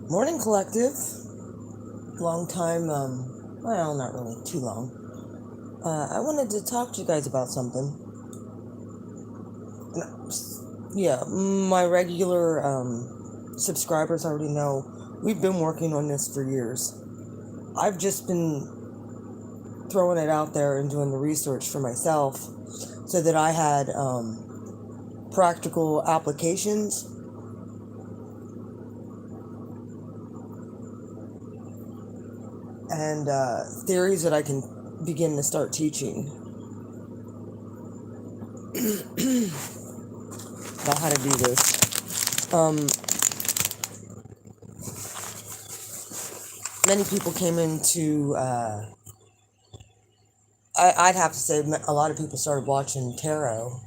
Morning Collective. Long time, well, not really too long. I wanted to talk to you guys about something. Yeah, my regular subscribers already know we've been working on this for years. I've just been throwing it out there and doing the research for myself so that I had practical applications and theories that I can begin to start teaching about how to do this. Many people came into, I'd have to say, a lot of people started watching tarot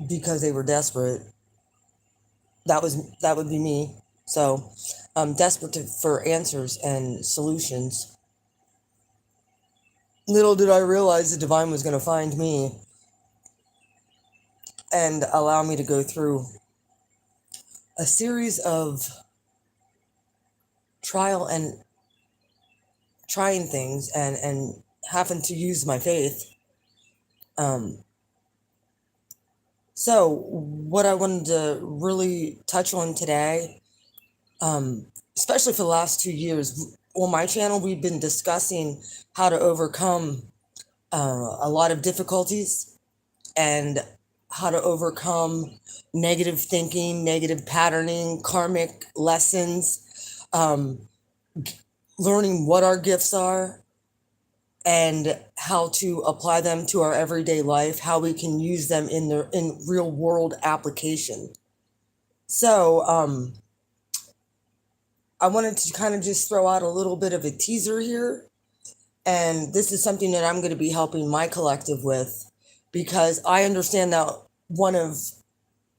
because they were desperate. That would be me. So, desperate for answers and solutions. Little did I realize the divine was going to find me and allow me to go through a series of trial and trying things and having to use my faith. So what I wanted to really touch on today, especially for the last 2 years, on my channel, we've been discussing how to overcome a lot of difficulties and how to overcome negative thinking, negative patterning, karmic lessons, learning what our gifts are and how to apply them to our everyday life, how we can use them in real world application. So I wanted to kind of just throw out a little bit of a teaser here. And this is something that I'm going to be helping my collective with because I understand that one of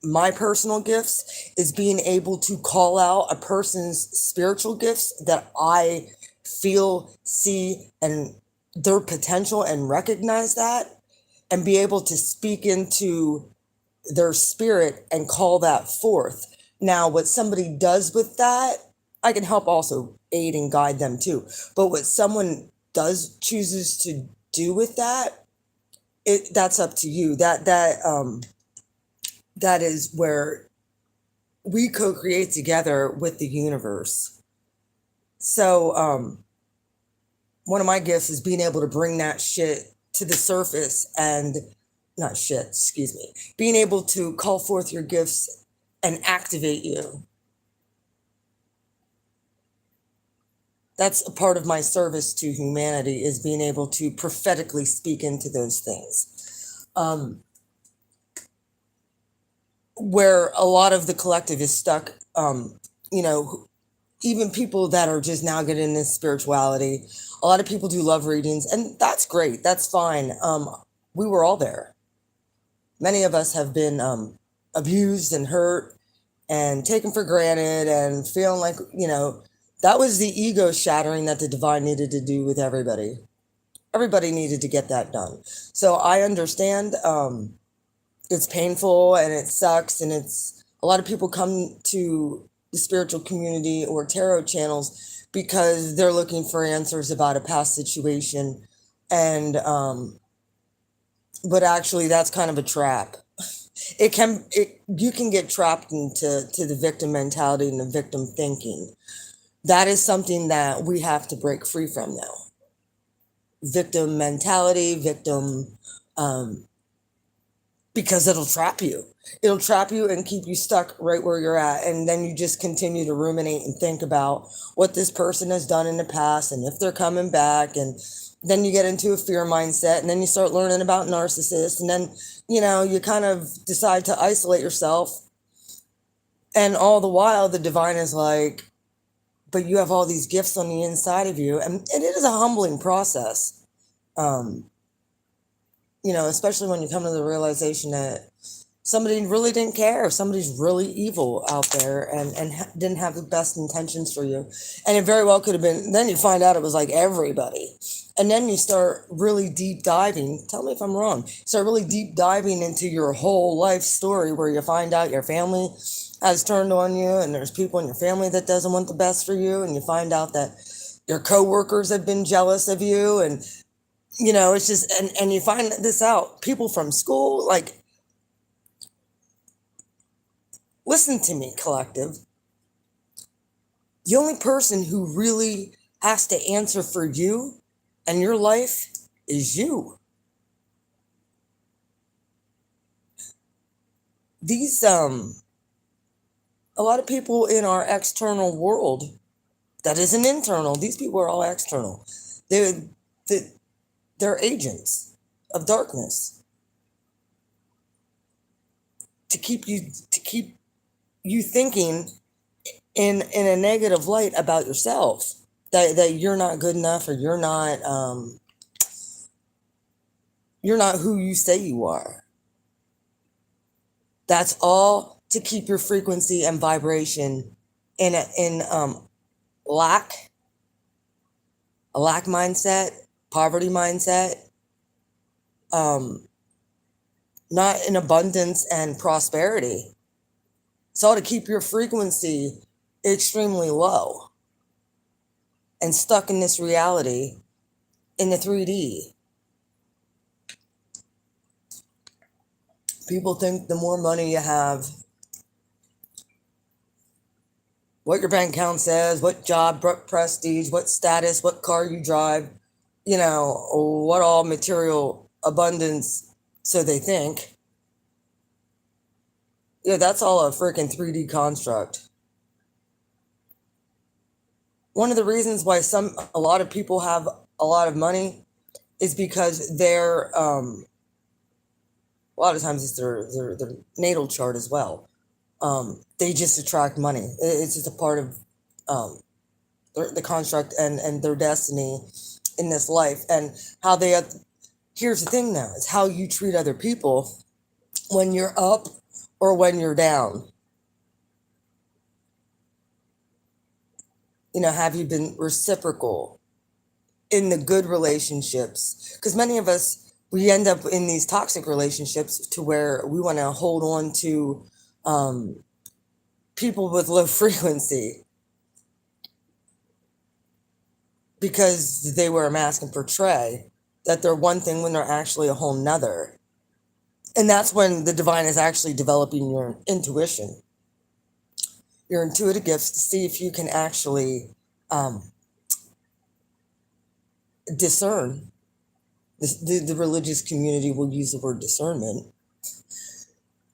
my personal gifts is being able to call out a person's spiritual gifts that I feel, see, and their potential and recognize that and be able to speak into their spirit and call that forth. Now, what somebody does with that, I can help also aid and guide them too. But what someone chooses to do with that, that's up to you. That is where we co-create together with the universe. So one of my gifts is being able to bring that shit to the surface and not shit, excuse me, being able to call forth your gifts and activate you. That's a part of my service to humanity, is being able to prophetically speak into those things. Where a lot of the collective is stuck, even people that are just now getting into spirituality, a lot of people do love readings, and that's great. That's fine. We were all there. Many of us have been abused and hurt and taken for granted and feeling like, that was the ego shattering that the divine needed to do with everybody. Everybody needed to get that done. So I understand it's painful and it sucks, and it's a lot of people come to the spiritual community or tarot channels because they're looking for answers about a past situation, and but actually that's kind of a trap. You can get trapped into the victim mentality and the victim thinking. That is something that we have to break free from now. Victim mentality, because it'll trap you. It'll trap you and keep you stuck right where you're at. And then you just continue to ruminate and think about what this person has done in the past and if they're coming back. And then you get into a fear mindset, and then you start learning about narcissists. And then, you kind of decide to isolate yourself. And all the while, the divine is like, but you have all these gifts on the inside of you. And it is a humbling process. Especially when you come to the realization that somebody really didn't care. Somebody's really evil out there and didn't have the best intentions for you. And it very well could have been. Then you find out it was like everybody. And then you start really deep diving. Tell me if I'm wrong. Start really deep diving into your whole life story, where you find out your family has turned on you, and there's people in your family that doesn't want the best for you, and you find out that your coworkers have been jealous of you, and it's just, and you find this out. People from school, like, listen to me, collective. The only person who really has to answer for you and your life is you. These a lot of people in our external world, that isn't internal. These people are all external. They're agents of darkness to keep you thinking in a negative light about yourself, that you're not good enough, or you're not who you say you are. That's all to keep your frequency and vibration in a lack mindset, poverty mindset, not in abundance and prosperity. It's all to keep your frequency extremely low and stuck in this reality, in the 3D. People think the more money you have, what your bank account says, what job, what prestige, what status, what car you drive, what all material abundance, so they think. That's all a freaking 3D construct. One of the reasons why a lot of people have a lot of money is because they're, a lot of times it's their natal chart as well. They just attract money. It's just a part of the construct and their destiny in this life. And how here's the thing now, it's how you treat other people when you're up or when you're down. Have you been reciprocal in the good relationships? Because many of us, we end up in these toxic relationships to where we want to hold on to people with low frequency because they wear a mask and portray that they're one thing when they're actually a whole nother. And that's when the divine is actually developing your intuition, your intuitive gifts, to see if you can actually discern. The religious community will use the word discernment.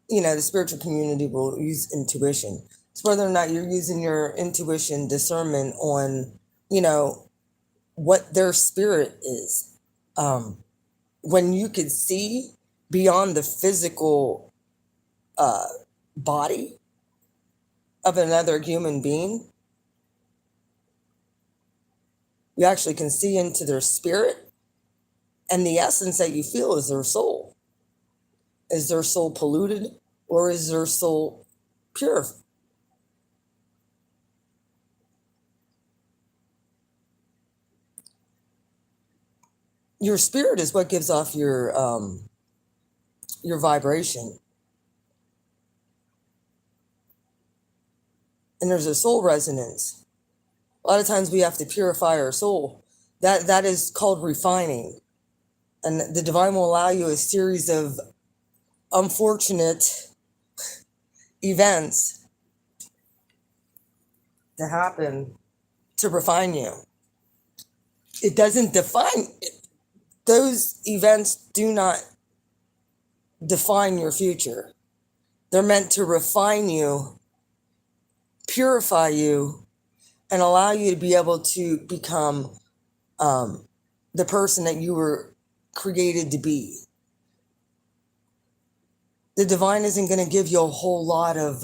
The spiritual community will use intuition. It's whether or not you're using your intuition, discernment on, what their spirit is. When you can see beyond the physical body of another human being, you actually can see into their spirit, and the essence that you feel is their soul. Is their soul polluted, or is their soul pure? Your spirit is what gives off your vibration. And there's a soul resonance. A lot of times we have to purify our soul. That is called refining. And the divine will allow you a series of unfortunate events to happen to refine you. It doesn't define, those events do not define your future. They're meant to refine you, purify you, and allow you to be able to become the person that you were created to be. The divine isn't going to give you a whole lot of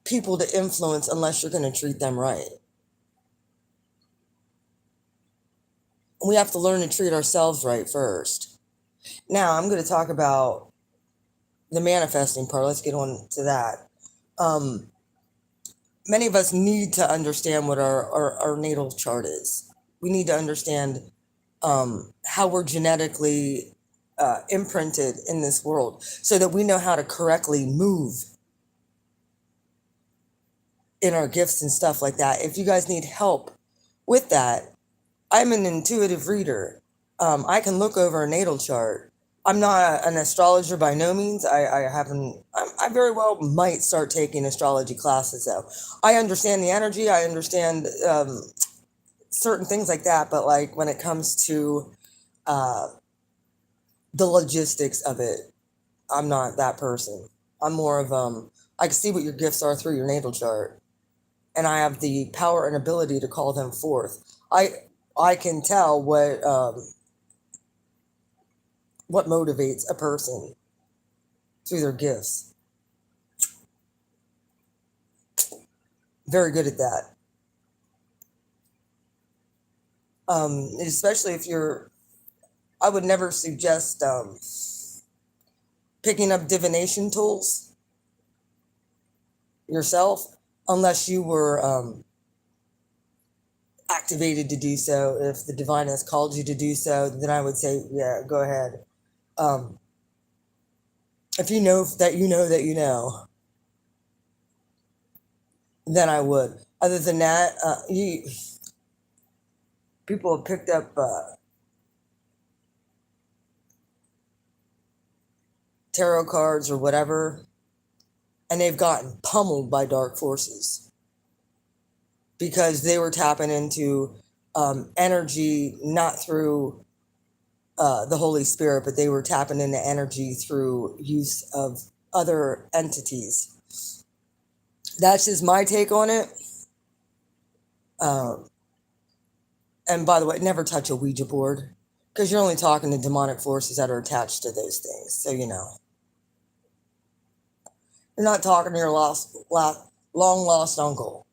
people to influence unless you're going to treat them right. We have to learn to treat ourselves right first. Now, I'm going to talk about the manifesting part. Let's get on to that. Many of us need to understand what our natal chart is. We need to understand how we're genetically imprinted in this world so that we know how to correctly move in our gifts and stuff like that. If you guys need help with that, I'm an intuitive reader. I can look over a natal chart. I'm not an astrologer by no means. I haven't. I very well might start taking astrology classes though. I understand the energy. I understand certain things like that. But like when it comes to uh, the logistics of it, I'm not that person. I'm more of I can see what your gifts are through your natal chart, and I have the power and ability to call them forth. I can tell what motivates a person through their gifts. Very good at that. Especially if you're, I would never suggest picking up divination tools yourself unless you were activated to do so. If the divine has called you to do so, then I would say, yeah, go ahead. If you know that you know that you know, then I would. Other than that, people have picked up tarot cards or whatever, and they've gotten pummeled by dark forces because they were tapping into energy not through the Holy Spirit, but they were tapping into energy through use of other entities. That's just my take on it. And by the way, never touch a Ouija board because you're only talking to demonic forces that are attached to those things. So, you know, you're not talking to your long lost uncle,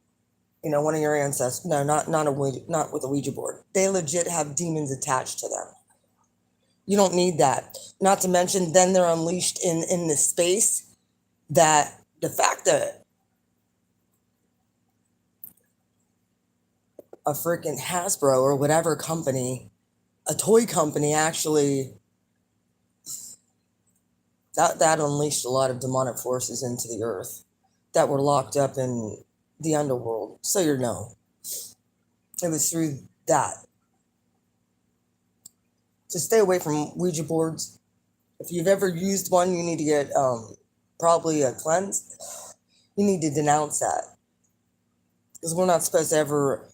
you know, one of your ancestors. No, not with a Ouija board. They legit have demons attached to them. You don't need that. Not to mention, then they're unleashed in this space that the fact that a freaking Hasbro or whatever company, a toy company, actually that unleashed a lot of demonic forces into the earth that were locked up in the underworld. So you know, it was through that. So stay away from Ouija boards. If you've ever used one, you need to get probably a cleanse. You need to denounce that because we're not supposed to ever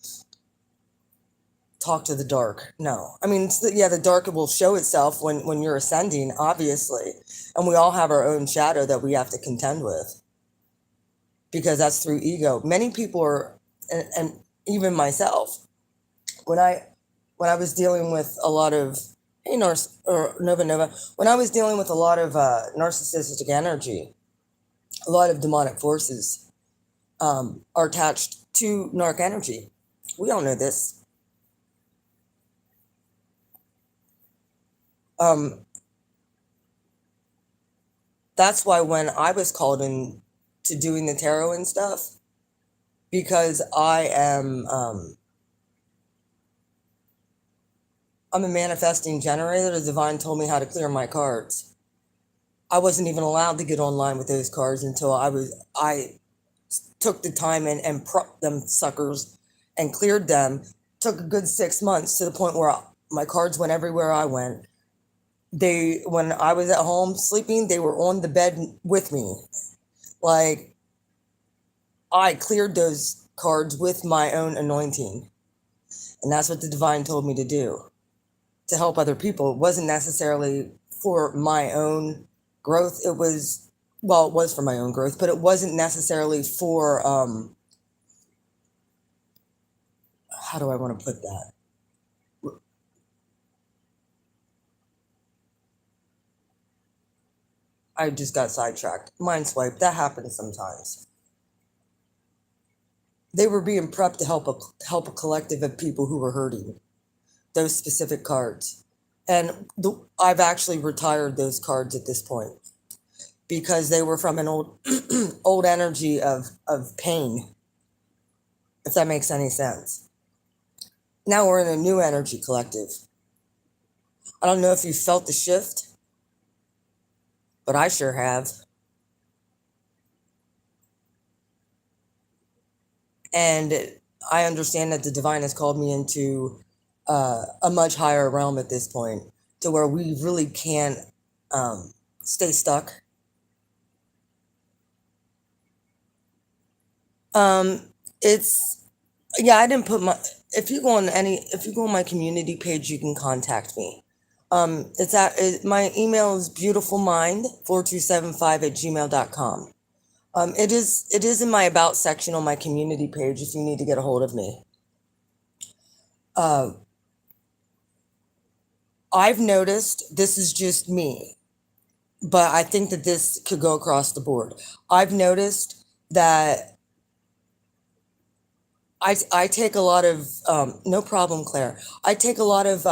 talk to the dark. No, I mean, the dark will show itself when you're ascending, obviously, and we all have our own shadow that we have to contend with because that's through ego. Many people are, and even myself, when I was dealing with a lot of Nova, when I was dealing with a lot of narcissistic energy, a lot of demonic forces are attached to narc energy. We all know this. That's why when I was called in to doing the tarot and stuff, because I'm a manifesting generator, the divine told me how to clear my cards. I wasn't even allowed to get online with those cards until I took the time and prepped them suckers and cleared them. Took a good 6 months to the point where my cards went everywhere I went. When I was at home sleeping, they were on the bed with me. Like, I cleared those cards with my own anointing. And that's what the divine told me to do, to help other people. It wasn't necessarily for my own growth. It was for my own growth, but it wasn't necessarily for, how do I want to put that? I just got sidetracked. Mind swipe. That happens sometimes. They were being prepped to help a collective of people who were hurting. Those specific cards, and I've actually retired those cards at this point because they were from an old old energy of pain. If that makes any sense. Now we're in a new energy collective. I don't know if you felt the shift. but I sure have. And I understand that the divine has called me into a much higher realm at this point, to where we really can't stay stuck. Um, it's Yeah, I didn't put my. If you go on my community page, you can contact me. My email is beautifulmind4275 at gmail.com. It is in my about section on my community page if you need to get a hold of me. Uh, I've noticed, this is just me, but I think that this could go across the board. I've noticed that I take a lot of, no problem, Claire. I take a lot of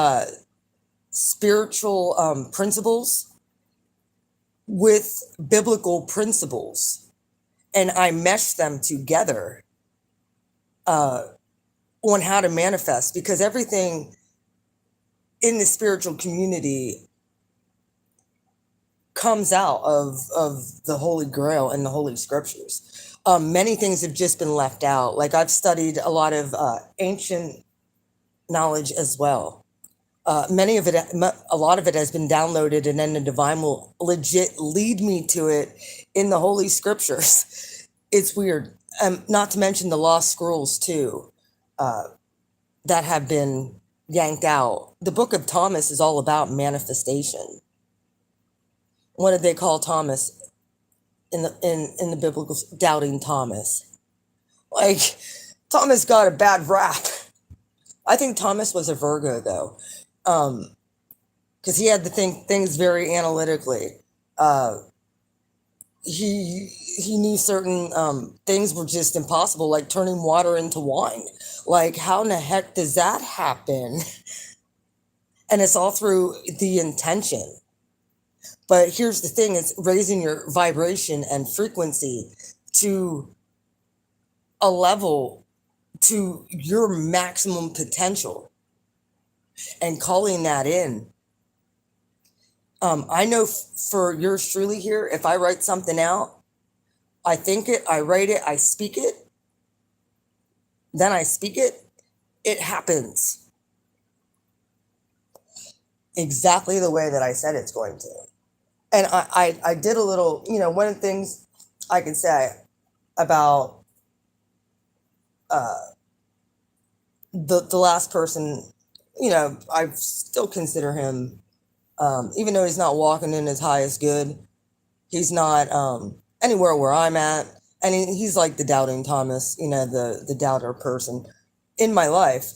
spiritual principles with biblical principles, and I mesh them together uh, on how to manifest, because everything in the spiritual community comes out of the Holy Grail and the Holy Scriptures. Many things have just been left out. Like, I've studied a lot of ancient knowledge as well. A lot of it has been downloaded, and then the divine will legit lead me to it in the Holy Scriptures. It's weird. Not to mention the lost scrolls too, uh, that have been yanked out. The Book of Thomas is all about manifestation. What did they call Thomas in the biblical? Doubting Thomas. Like, Thomas got a bad rap. I think Thomas was a Virgo though, because he had to think things very analytically. Uh, he knew certain things were just impossible, like turning water into wine. Like, how in the heck does that happen? And it's all through the intention. But here's the thing: it's raising your vibration and frequency to a level, to your maximum potential, and calling that in. I know for yours truly here, if I write something out, I think it, I write it, I speak it, then I speak it, it happens exactly the way that I said it's going to. And I did a little, one of the things I can say about uh, the last person, I still consider him, even though he's not walking in his highest good, he's not anywhere where I'm at. And he's like the doubting Thomas, the doubter person in my life.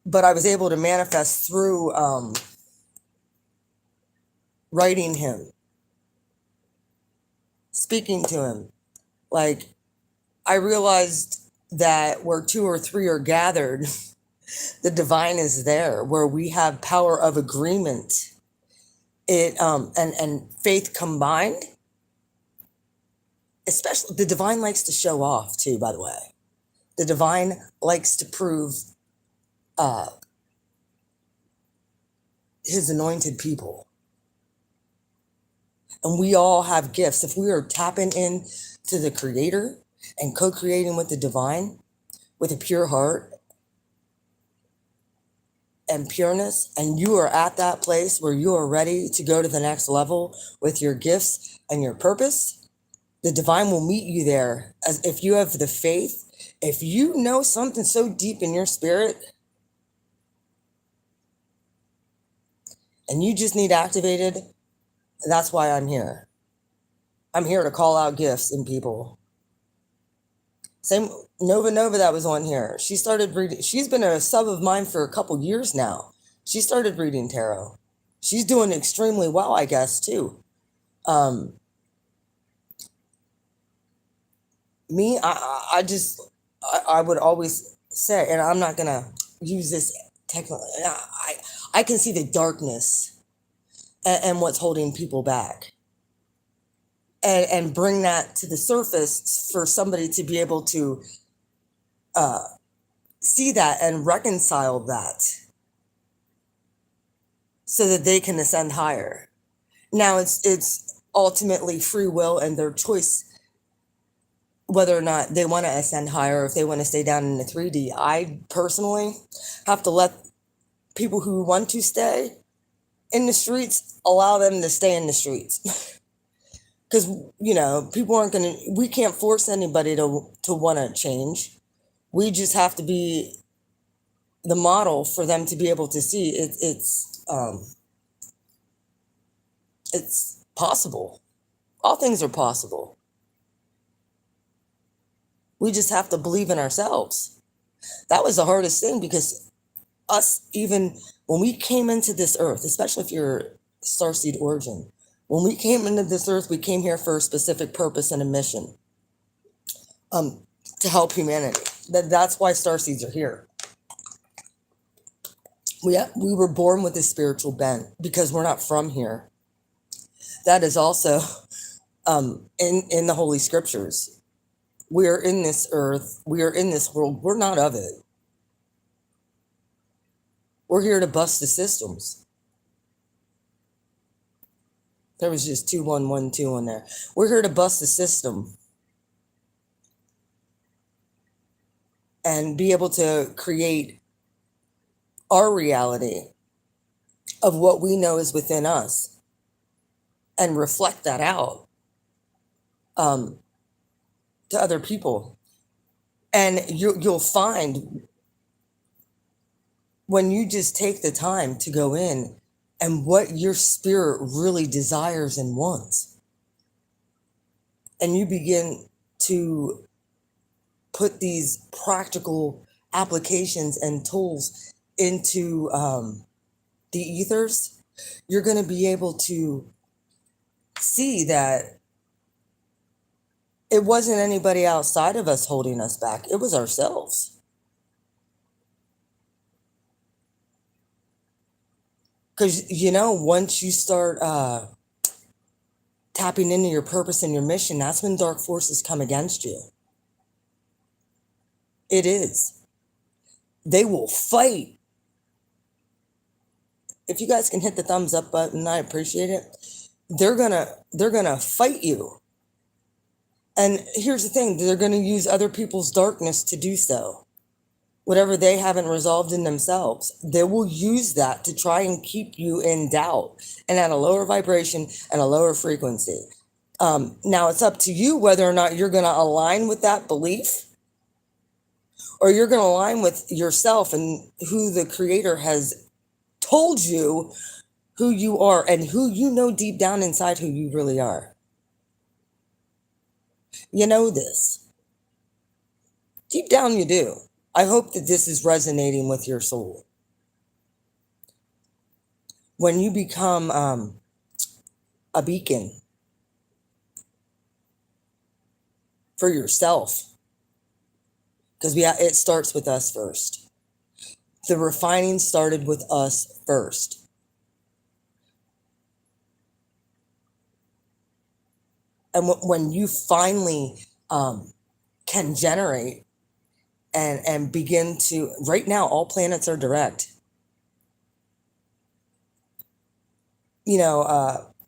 But I was able to manifest through writing him, speaking to him. Like, I realized that where two or three are gathered, the divine is there. Where we have power of agreement, and faith combined. Especially, the divine likes to show off too, by the way. The divine likes to prove uh, his anointed people. And we all have gifts. If we are tapping in to the creator and co-creating with the divine with a pure heart and pureness, and you are at that place where you are ready to go to the next level with your gifts and your purpose, the divine will meet you there. As if you have the faith, if you know something so deep in your spirit and you just need activated, that's why I'm here. I'm here to call out gifts in people. Same Nova that was on here. She started reading. She's been a sub of mine for a couple years now. She started reading tarot. She's doing extremely well, I guess, too. Me, I would always say, and I'm not gonna use this technically. I can see the darkness and what's holding people back, and bring that to the surface for somebody to be able to see that and reconcile that, so that they can ascend higher. Now it's ultimately free will and their choice whether or not they want to ascend higher or if they want to stay down in the 3D. I personally have to let people who want to stay in the streets allow them to stay in the streets. Because, people aren't going to, we can't force anybody to want to change. We just have to be the model for them to be able to see it's possible. All things are possible. We just have to believe in ourselves. That was the hardest thing, because us, even when we came into this earth, especially if you're starseed origin, when we came into this earth, we came here for a specific purpose and a mission, to help humanity. That's why starseeds are here. We were born with a spiritual bent because we're not from here. That is also in the Holy Scriptures. We are in this earth. We are in this world. We're not of it. We're here to bust the systems. There was just 2112 in there. We're here to bust the system and be able to create our reality of what we know is within us and reflect that out to other people. And you'll find when you just take the time to go in and what your spirit really desires and wants, and you begin to put these practical applications and tools into the ethers, you're going to be able to see that it wasn't anybody outside of us holding us back. It was ourselves. Because, once you start tapping into your purpose and your mission, that's when dark forces come against you. It is. They will fight. If you guys can hit the thumbs up button, I appreciate it. They're gonna fight you. And here's the thing, they're gonna use other people's darkness to do so. Whatever they haven't resolved in themselves, they will use that to try and keep you in doubt and at a lower vibration and a lower frequency. Now it's up to you whether or not you're going to align with that belief, or you're going to align with yourself and who the Creator has told you who you are and who you know deep down inside who you really are. You know this. Deep down you do. I hope that this is resonating with your soul. When you become a beacon for yourself, because it starts with us first. The refining started with us first. And when you finally can generate and begin to, right now, all planets are direct.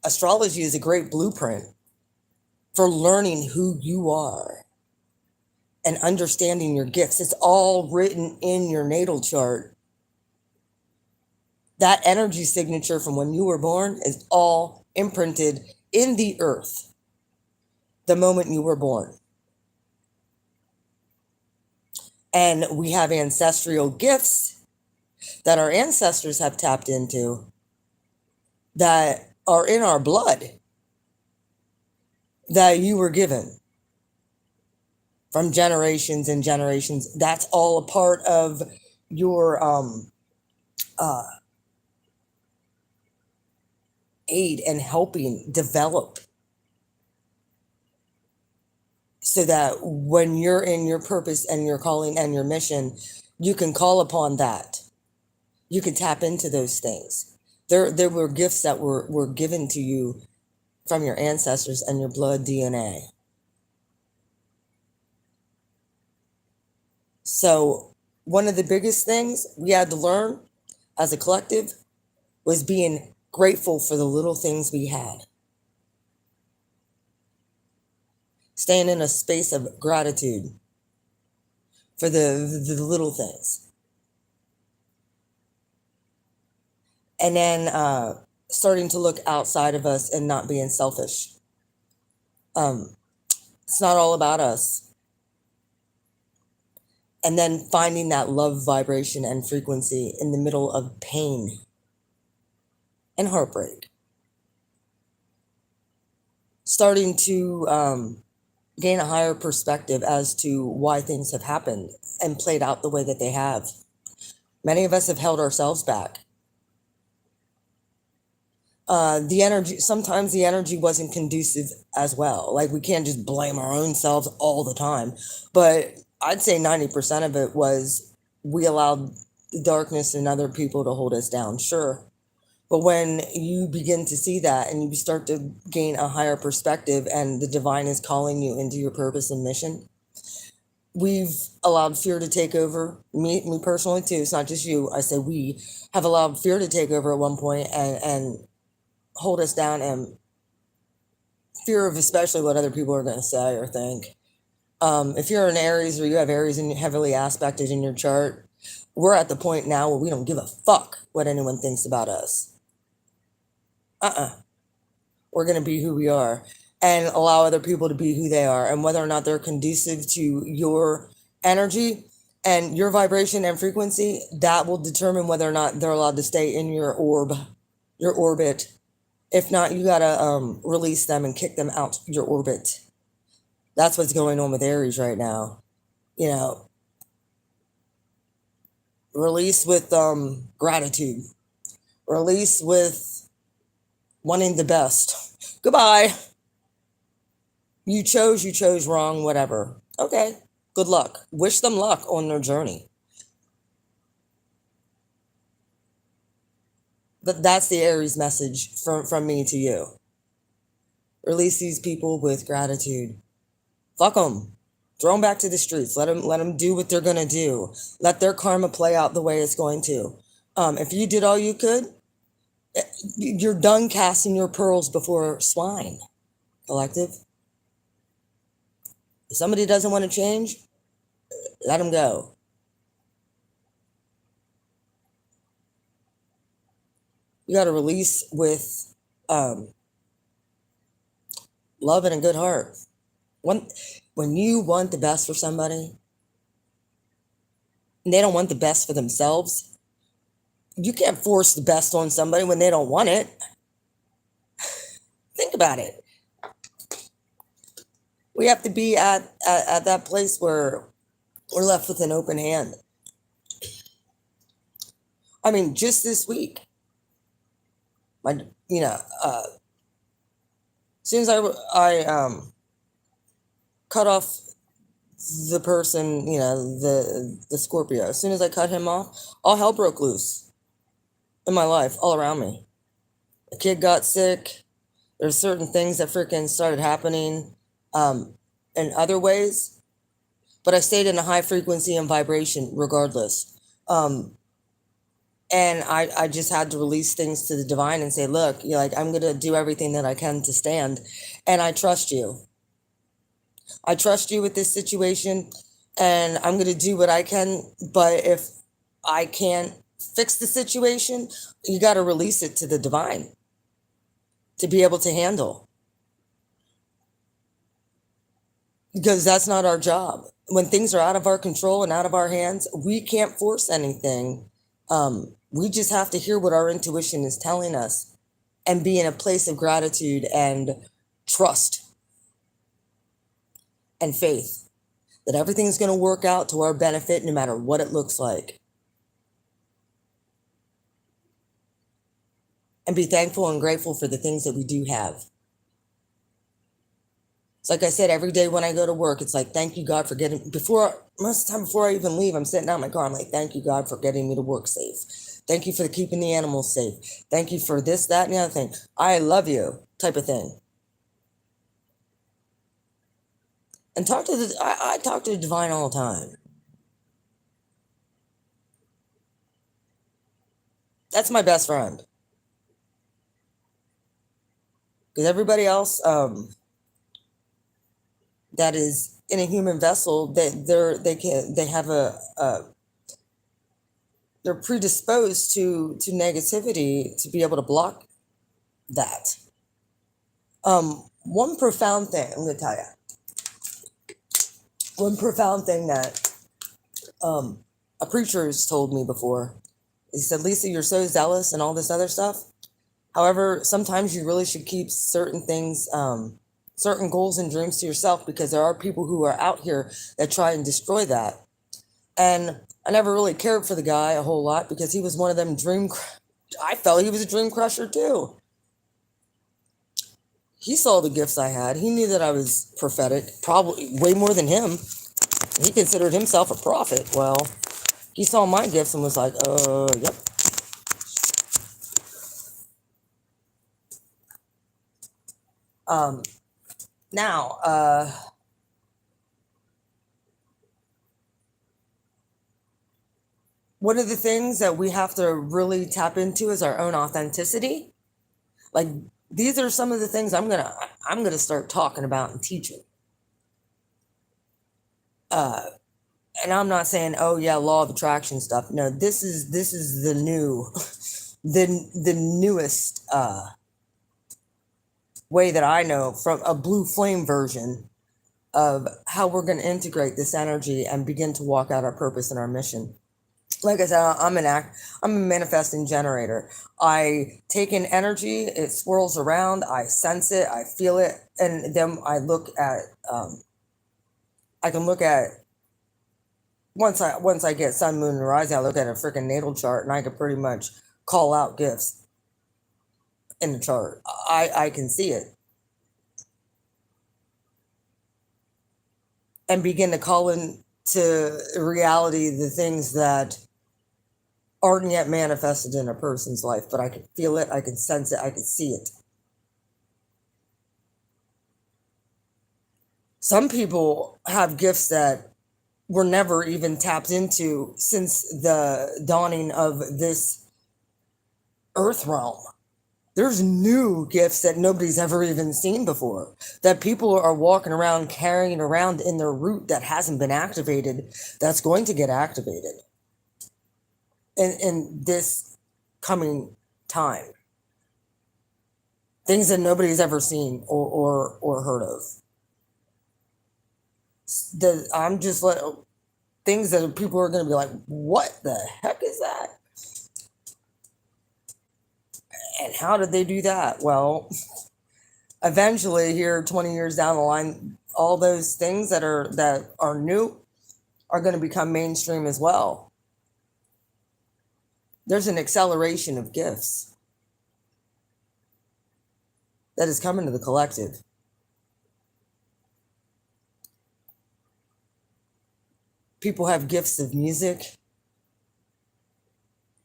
Astrology is a great blueprint for learning who you are and understanding your gifts. It's all written in your natal chart. That energy signature from when you were born is all imprinted in the earth the moment you were born. And we have ancestral gifts that our ancestors have tapped into that are in our blood that you were given from generations and generations. That's all a part of your aid and helping develop, so that when you're in your purpose and your calling and your mission, you can call upon that. You can tap into those things. There were gifts that were given to you from your ancestors and your blood DNA. So one of the biggest things we had to learn as a collective was being grateful for the little things we had. Staying in a space of gratitude for the little things. And then starting to look outside of us and not being selfish. Um, it's not all about us. And then finding that love vibration and frequency in the middle of pain and heartbreak. Starting to gain a higher perspective as to why things have happened and played out the way that they have. Many of us have held ourselves back. The energy, sometimes the energy wasn't conducive as well. Like, we can't just blame our own selves all the time. But I'd say 90% of it was we allowed the darkness and other people to hold us down. Sure. But when you begin to see that and you start to gain a higher perspective and the divine is calling you into your purpose and mission, we've allowed fear to take over. Me personally too. It's not just you. I say we have allowed fear to take over at one point and hold us down, and fear of especially what other people are going to say or think. If you're in Aries or you have Aries and heavily aspected in your chart, we're at the point now where we don't give a fuck what anyone thinks about us. We're going to be who we are and allow other people to be who they are, and whether or not they're conducive to your energy and your vibration and frequency, that will determine whether or not they're allowed to stay in your orbit. If not, you got to release them and kick them out your orbit. That's what's going on with Aries right now. You know, release with gratitude. Release with wanting the best. Goodbye. You chose wrong, whatever. Okay, good luck. Wish them luck on their journey. But that's the Aries message from me to you. Release these people with gratitude. Fuck them. Throw them back to the streets. Let them do what they're going to do. Let their karma play out the way it's going to. If you did all you could, you're done casting your pearls before swine, collective. If somebody doesn't want to change, let them go. You got to release with love and a good heart. When you want the best for somebody and they don't want the best for themselves, you can't force the best on somebody when they don't want it. Think about it. We have to be at that place where we're left with an open hand. I mean, just this week, as soon as I cut off the person, the Scorpio, as soon as I cut him off, all hell broke loose in my life, all around me. A kid got sick. There's certain things that freaking started happening in other ways, but I stayed in a high frequency and vibration regardless. And I just had to release things to the divine and say, look, I'm going to do everything that I can to stand. And I trust you. I trust you with this situation, and I'm going to do what I can. But if I can't fix the situation, you got to release it to the divine to be able to handle. Because that's not our job. When things are out of our control and out of our hands, we can't force anything. We just have to hear what our intuition is telling us and be in a place of gratitude and trust and faith that everything's going to work out to our benefit no matter what it looks like. And be thankful and grateful for the things that we do have. It's like I said, every day when I go to work, it's like, thank you, God, for most of the time before I even leave, I'm sitting out in my car, I'm like, thank you, God, for getting me to work safe. Thank you for keeping the animals safe. Thank you for this, that, and the other thing. I love you, type of thing. And I talk to the divine all the time. That's my best friend. Because everybody else, that is in a human vessel, that they have they're predisposed to negativity to be able to block that. One profound thing I'm going to tell you. One profound thing that a preacher has told me before. He said, Lisa, you're so zealous and all this other stuff. However, sometimes you really should keep certain things, certain goals and dreams to yourself, because there are people who are out here that try and destroy that. And I never really cared for the guy a whole lot, because he was one of them I felt he was a dream crusher too. He saw the gifts I had. He knew that I was prophetic, probably way more than him. He considered himself a prophet. Well, he saw my gifts and was like, yep. Now, one of the things that we have to really tap into is our own authenticity. Like, these are some of the things I'm gonna start talking about and teaching. And I'm not saying, oh yeah, law of attraction stuff. No, this is the new, the newest way that I know, from a blue flame version of how we're going to integrate this energy and begin to walk out our purpose and our mission. Like I said, I'm a manifesting generator. I take in energy, it swirls around, I sense it, I feel it, and then I look at, I can look at, once I get sun, moon, and rising, I look at a freaking natal chart, and I can pretty much call out gifts in the chart. I can see it. And begin to call into reality the things that aren't yet manifested in a person's life, but I can feel it, I can sense it, I can see it. Some people have gifts that were never even tapped into since the dawning of this earth realm. There's new gifts that nobody's ever even seen before, that people are walking around carrying around in their root that hasn't been activated, that's going to get activated in this coming time. Things that nobody's ever seen or heard of. I'm just like, things that people are going to be like, what the heck is that? And how did they do that? Well, eventually here 20 years down the line, all those things that are new are going to become mainstream as well. There's an acceleration of gifts that is coming to the collective. People have gifts of music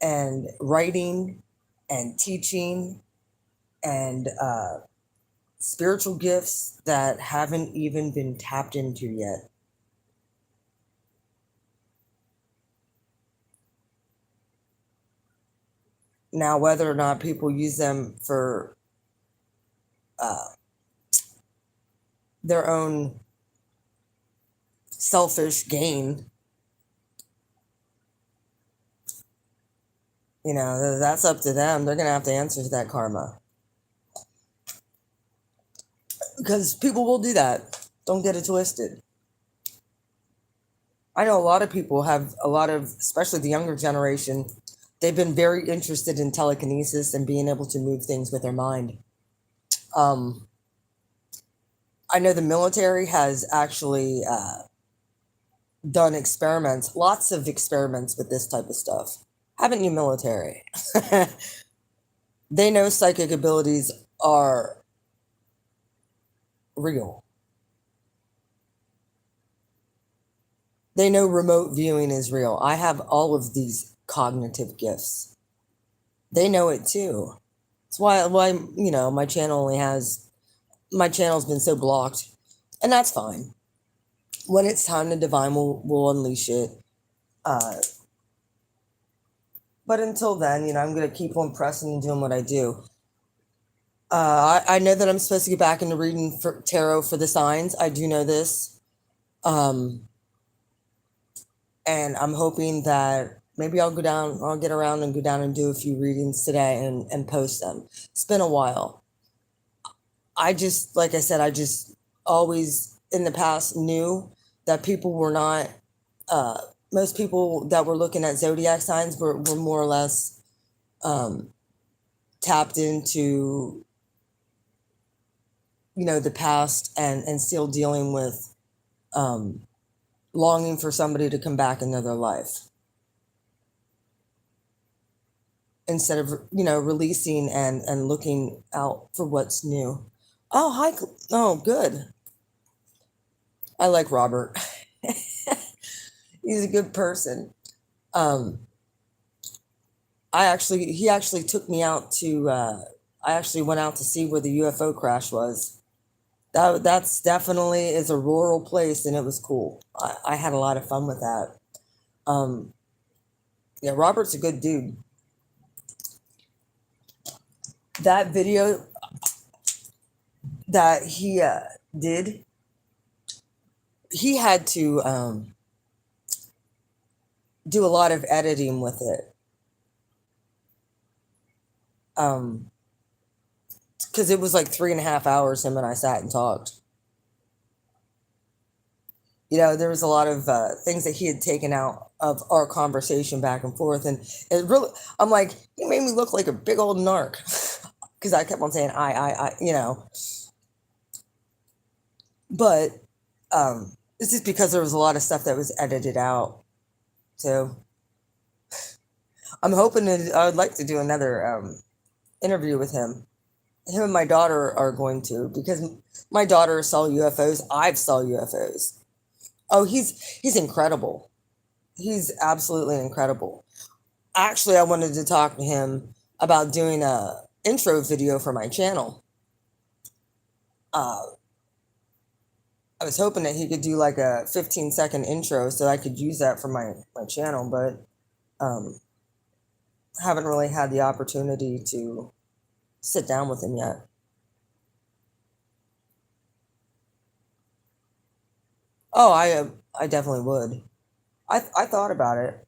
and writing and teaching and spiritual gifts that haven't even been tapped into yet. Now, whether or not people use them for their own selfish gain, that's up to them. They're going to have to answer to that karma. Because people will do that. Don't get it twisted. I know a lot of people especially the younger generation, they've been very interested in telekinesis and being able to move things with their mind. I know the military has actually done experiments, lots of experiments with this type of stuff. Haven't you, military? They know psychic abilities are real. They know remote viewing is real. I have all of these cognitive gifts. They know it too. That's why my channel's been so blocked, and that's fine. When it's time, the divine will unleash it. But until then, I'm going to keep on pressing and doing what I do. I know that I'm supposed to get back into reading for tarot for the signs. I do know this. Um, and I'm hoping that maybe I'll get around and go down and do a few readings today and post them. It's been a while. I just, like I said, I just always in the past knew that people were not, uh, most people that were looking at zodiac signs were more or less um, tapped into, the past and still dealing with um, longing for somebody to come back into their life instead of, releasing and looking out for what's new. Oh, hi. Oh, good. I like Robert. He's a good person. Um, he actually took me out to, I actually went out to see where the UFO crash was. That's definitely is a rural place and it was cool. I had a lot of fun with that. Um, yeah, Robert's a good dude. That video that he did, he had to do a lot of editing with it. Because it was like 3.5 hours him and I sat and talked. There was a lot of things that he had taken out of our conversation back and forth, and it really, I'm like, he made me look like a big old narc because I kept on saying I. But it's just because there was a lot of stuff that was edited out. So I'm hoping that I would like to do another interview with him. Him and my daughter are going to, because my daughter saw UFOs. I've saw UFOs. Oh, he's incredible. He's absolutely incredible. Actually, I wanted to talk to him about doing a intro video for my channel. I was hoping that he could do like a 15-second intro so I could use that for my channel, but haven't really had the opportunity to sit down with him yet. Oh, I definitely would. I thought about it.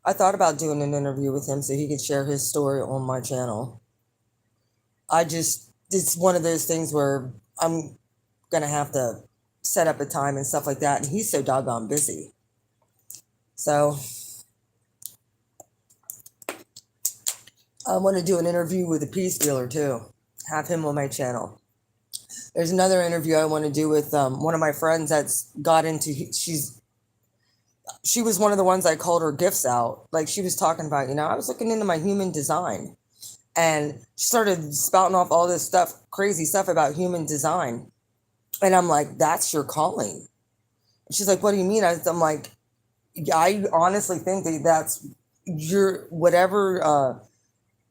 I thought about doing an interview with him so he could share his story on my channel. It's one of those things where I'm gonna have to set up a time and stuff like that, and he's so doggone busy. So I want to do an interview with a peace dealer too. Have him on my channel. There's another interview I want to do with one of my friends that's got into. She was one of the ones I called her gifts out. Like she was talking about, I was looking into my human design, and she started spouting off all this stuff, crazy stuff about human design, and I'm like, that's your calling. She's like, what do you mean? I'm like, I honestly think that's your whatever.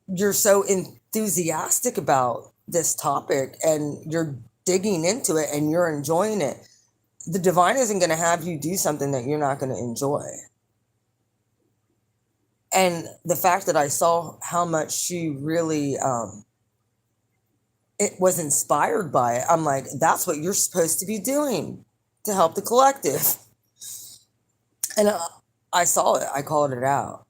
You're so enthusiastic about this topic and you're digging into it and you're enjoying it. The divine isn't going to have you do something that you're not going to enjoy. And the fact that I saw how much she really it was inspired by it, I'm like, that's what you're supposed to be doing to help the collective. And I saw it. I called it out.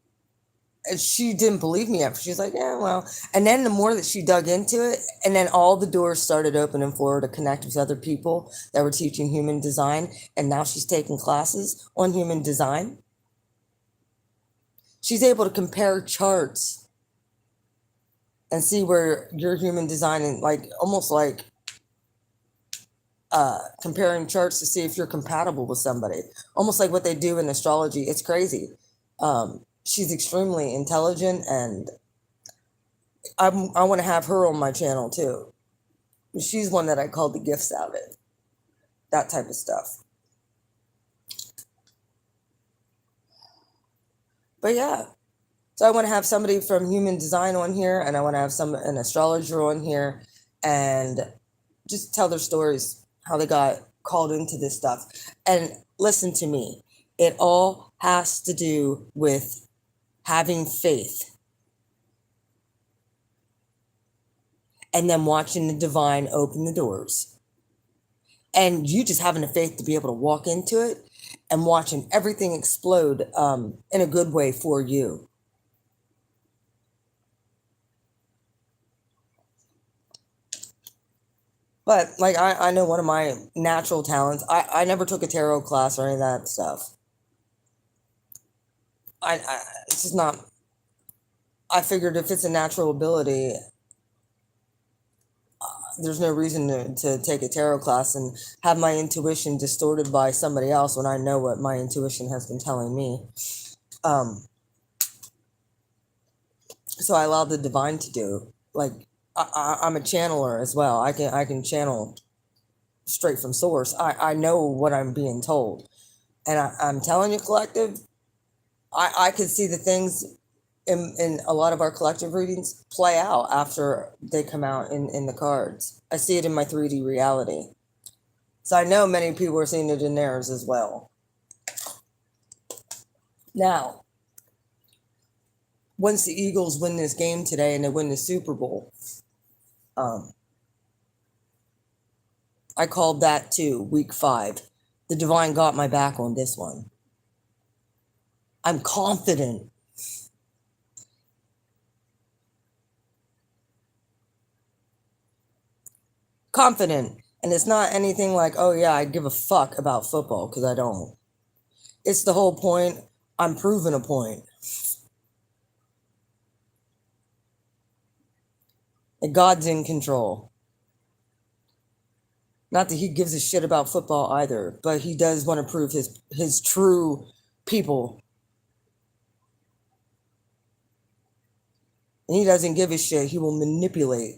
And she didn't believe me at first. She's like, yeah, well. And then the more that she dug into it, and then all the doors started opening for her to connect with other people that were teaching human design. And now she's taking classes on human design. She's able to compare charts and see where your human design, and like almost like comparing charts to see if you're compatible with somebody, almost like what they do in astrology. It's crazy. She's extremely intelligent, and I want to have her on my channel too. She's one that I called the gifts out of, that type of stuff. But yeah, so I want to have somebody from human design on here, and I want to have an astrologer on here, and just tell their stories, how they got called into this stuff. And listen to me, it all has to do with having faith. and then watching the divine open the doors. And you just having the faith to be able to walk into it and watching everything explode in a good way for you. But like I know one of my natural talents, I never took a tarot class or any of that stuff. It's just not. I figured if it's a natural ability, there's no reason to take a tarot class and have my intuition distorted by somebody else when I know what my intuition has been telling me. So I allow the divine to do. Like I'm a channeler as well. I can channel straight from source. I know what I'm being told, and I'm telling you, collective. I could see the things in a lot of our collective readings play out after they come out in the cards. I see it in my 3D reality. So I know many people are seeing it in theirs as well. Now, once the Eagles win this game today and they win the Super Bowl, I called that too, week 5. The divine got my back on this one. I'm confident. Confident. And it's not anything like, oh yeah, I give a fuck about football, because I don't. It's the whole point. I'm proving a point. And God's in control. Not that he gives a shit about football either, but he does want to prove his true people. And he doesn't give a shit. He will manipulate.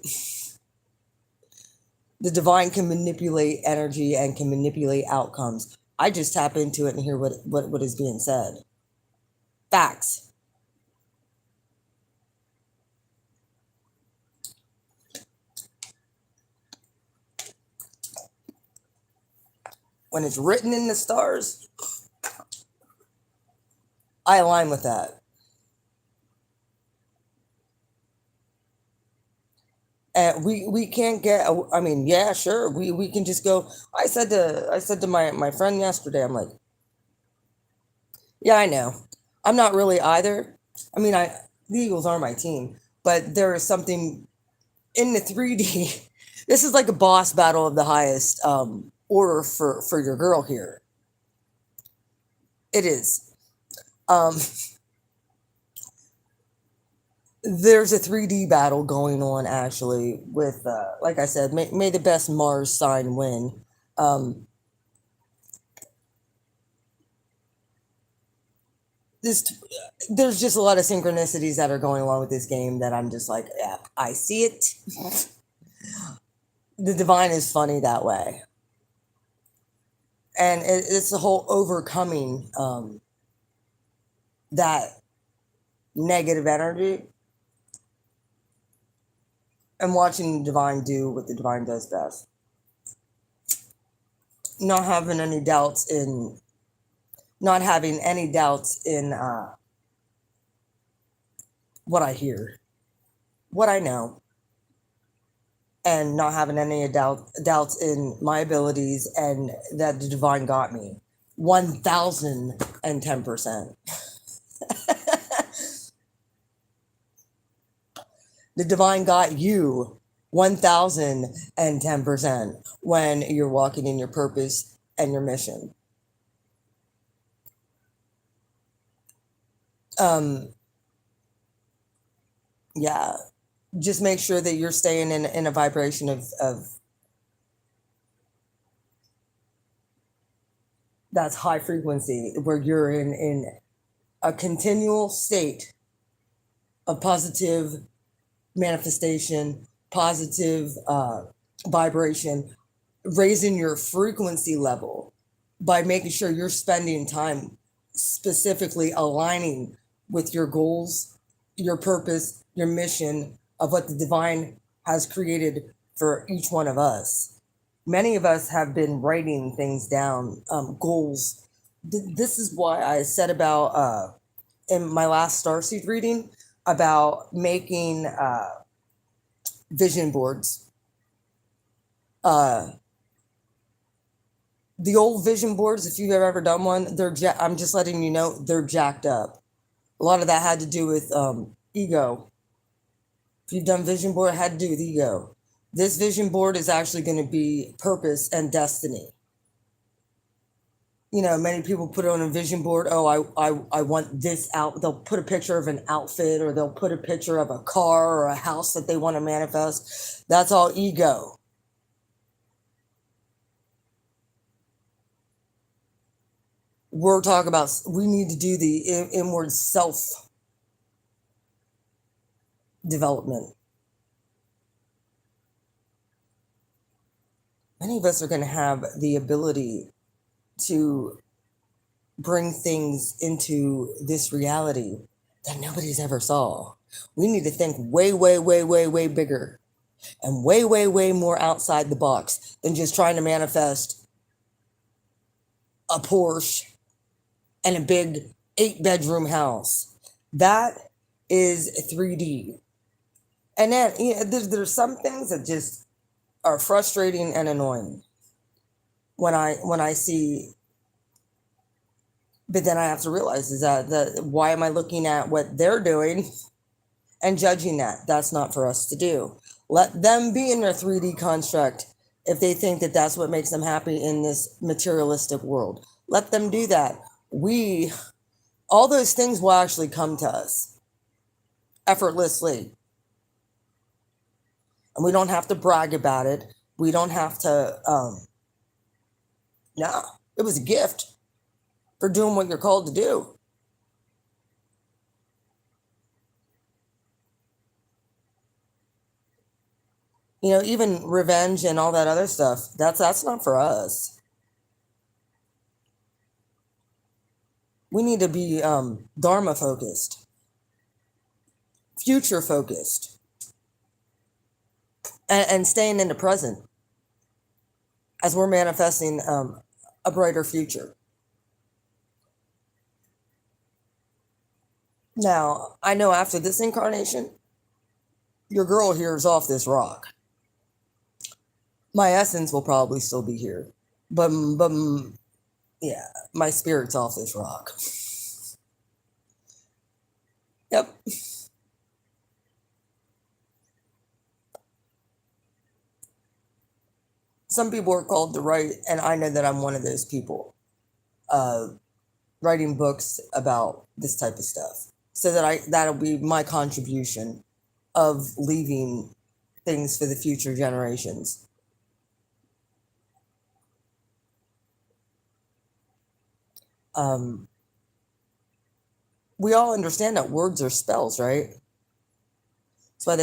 The divine can manipulate energy and can manipulate outcomes. I just tap into it and hear what is being said. Facts. When it's written in the stars, I align with that. And we can't get. I mean, yeah, sure. We can just go. I said to my friend yesterday. I'm like, yeah, I know. I'm not really either. I mean, the Eagles are my team, but there is something in the 3D. This is like a boss battle of the highest order for your girl here. It is. There's a 3D battle going on actually with, like I said, may the best Mars sign win. This There's just a lot of synchronicities that are going along with this game that I'm just like, yeah, I see it. The divine is funny that way, and it's the whole overcoming that negative energy and watching the divine do what the divine does best. Not having any doubts in what I hear, what I know, and not having any doubts in my abilities and that the divine got me 1010%. The divine got you 1010% when you're walking in your purpose and your mission. Yeah, just make sure that you're staying in a vibration of that's high frequency, where you're in a continual state of positive manifestation, positive vibration, raising your frequency level by making sure you're spending time specifically aligning with your goals, your purpose, your mission of what the divine has created for each one of us. Many of us have been writing things down, goals. This is why I said about in my last starseed reading about making vision boards. The old vision boards, if you've ever done one, I'm just letting you know, they're jacked up. A lot of that had to do with ego. If you've done vision board, it had to do with ego. This vision board is actually going to be purpose and destiny. You know, many people put it on a vision board. Oh, I want this out. They'll put a picture of an outfit, or they'll put a picture of a car or a house that they want to manifest. That's all ego. We're talking about, we need to do the inward self development. Many of us are going to have the ability to bring things into this reality that nobody's ever saw. We need to think way, way, way, way, way bigger and way, way, way more outside the box than just trying to manifest a Porsche and a big 8-bedroom house. That is 3D. And then there's some things that just are frustrating and annoying when I see. But then I have to realize is that why am I looking at what they're doing and judging that? That's not for us to do. Let them be in their 3D construct if they think that that's what makes them happy in this materialistic world. Let them do that. All those things will actually come to us effortlessly. And we don't have to brag about it. We don't have to, no, it was a gift for doing what you're called to do. You know, even revenge and all that other stuff, that's not for us. We need to be Dharma focused, future focused, and staying in the present as we're manifesting a brighter future. Now, I know after this incarnation, your girl here is off this rock. My essence will probably still be here, but yeah, my spirit's off this rock. Yep. Some people are called to write, and I know that I'm one of those people, writing books about this type of stuff, so that'll be my contribution of leaving things for the future generations. We all understand that words are spells, right? That's why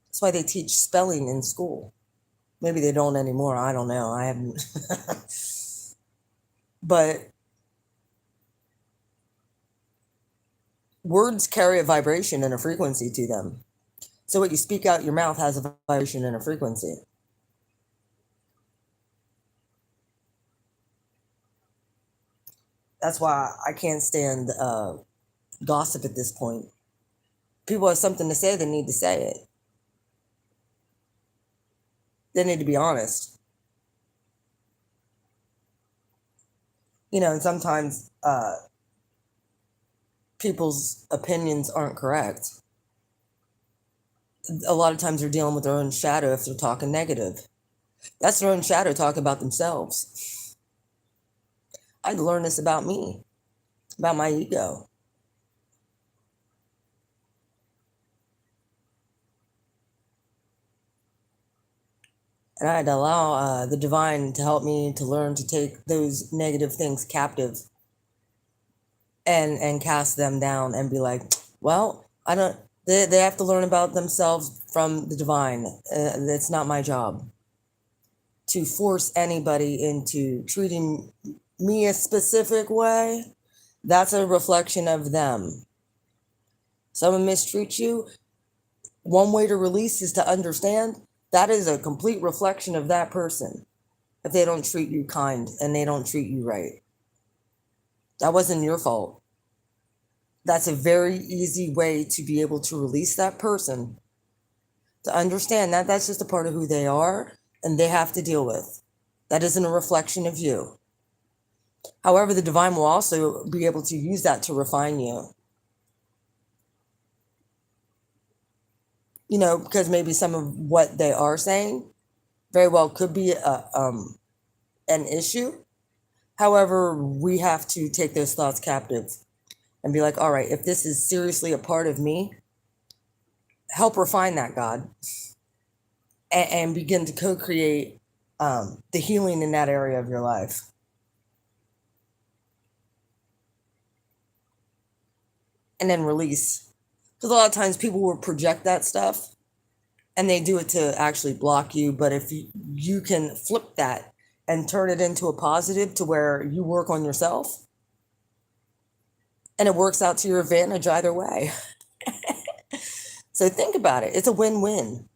that's why they teach spelling in school. Maybe they don't anymore. I don't know. I haven't. But words carry a vibration and a frequency to them. So what you speak out your mouth has a vibration and a frequency. That's why I can't stand gossip at this point. People have something to say, they need to say it. They need to be honest. You know, and sometimes people's opinions aren't correct. A lot of times they're dealing with their own shadow if they're talking negative. That's their own shadow talking about themselves. I learned this about me, about my ego. And I had to allow the divine to help me to learn to take those negative things captive and cast them down and be like, well, I don't. They have to learn about themselves from the divine. It's not my job to force anybody into treating me a specific way. That's a reflection of them. Someone mistreats you, one way to release is to understand that is a complete reflection of that person. If they don't treat you kind and they don't treat you right, that wasn't your fault. That's a very easy way to be able to release that person To understand that that's just a part of who they are and they have to deal with. That isn't a reflection of you. However, the divine will also be able to use that to refine you. Because maybe some of what they are saying very well could be an issue. However, we have to take those thoughts captive and be like, all right, if this is seriously a part of me, help refine that, God, and begin to co-create the healing in that area of your life. And then release. Because a lot of times people will project that stuff and they do it to actually block you. But if you can flip that and turn it into a positive to where you work on yourself and it works out to your advantage either way. So think about it. It's a win-win.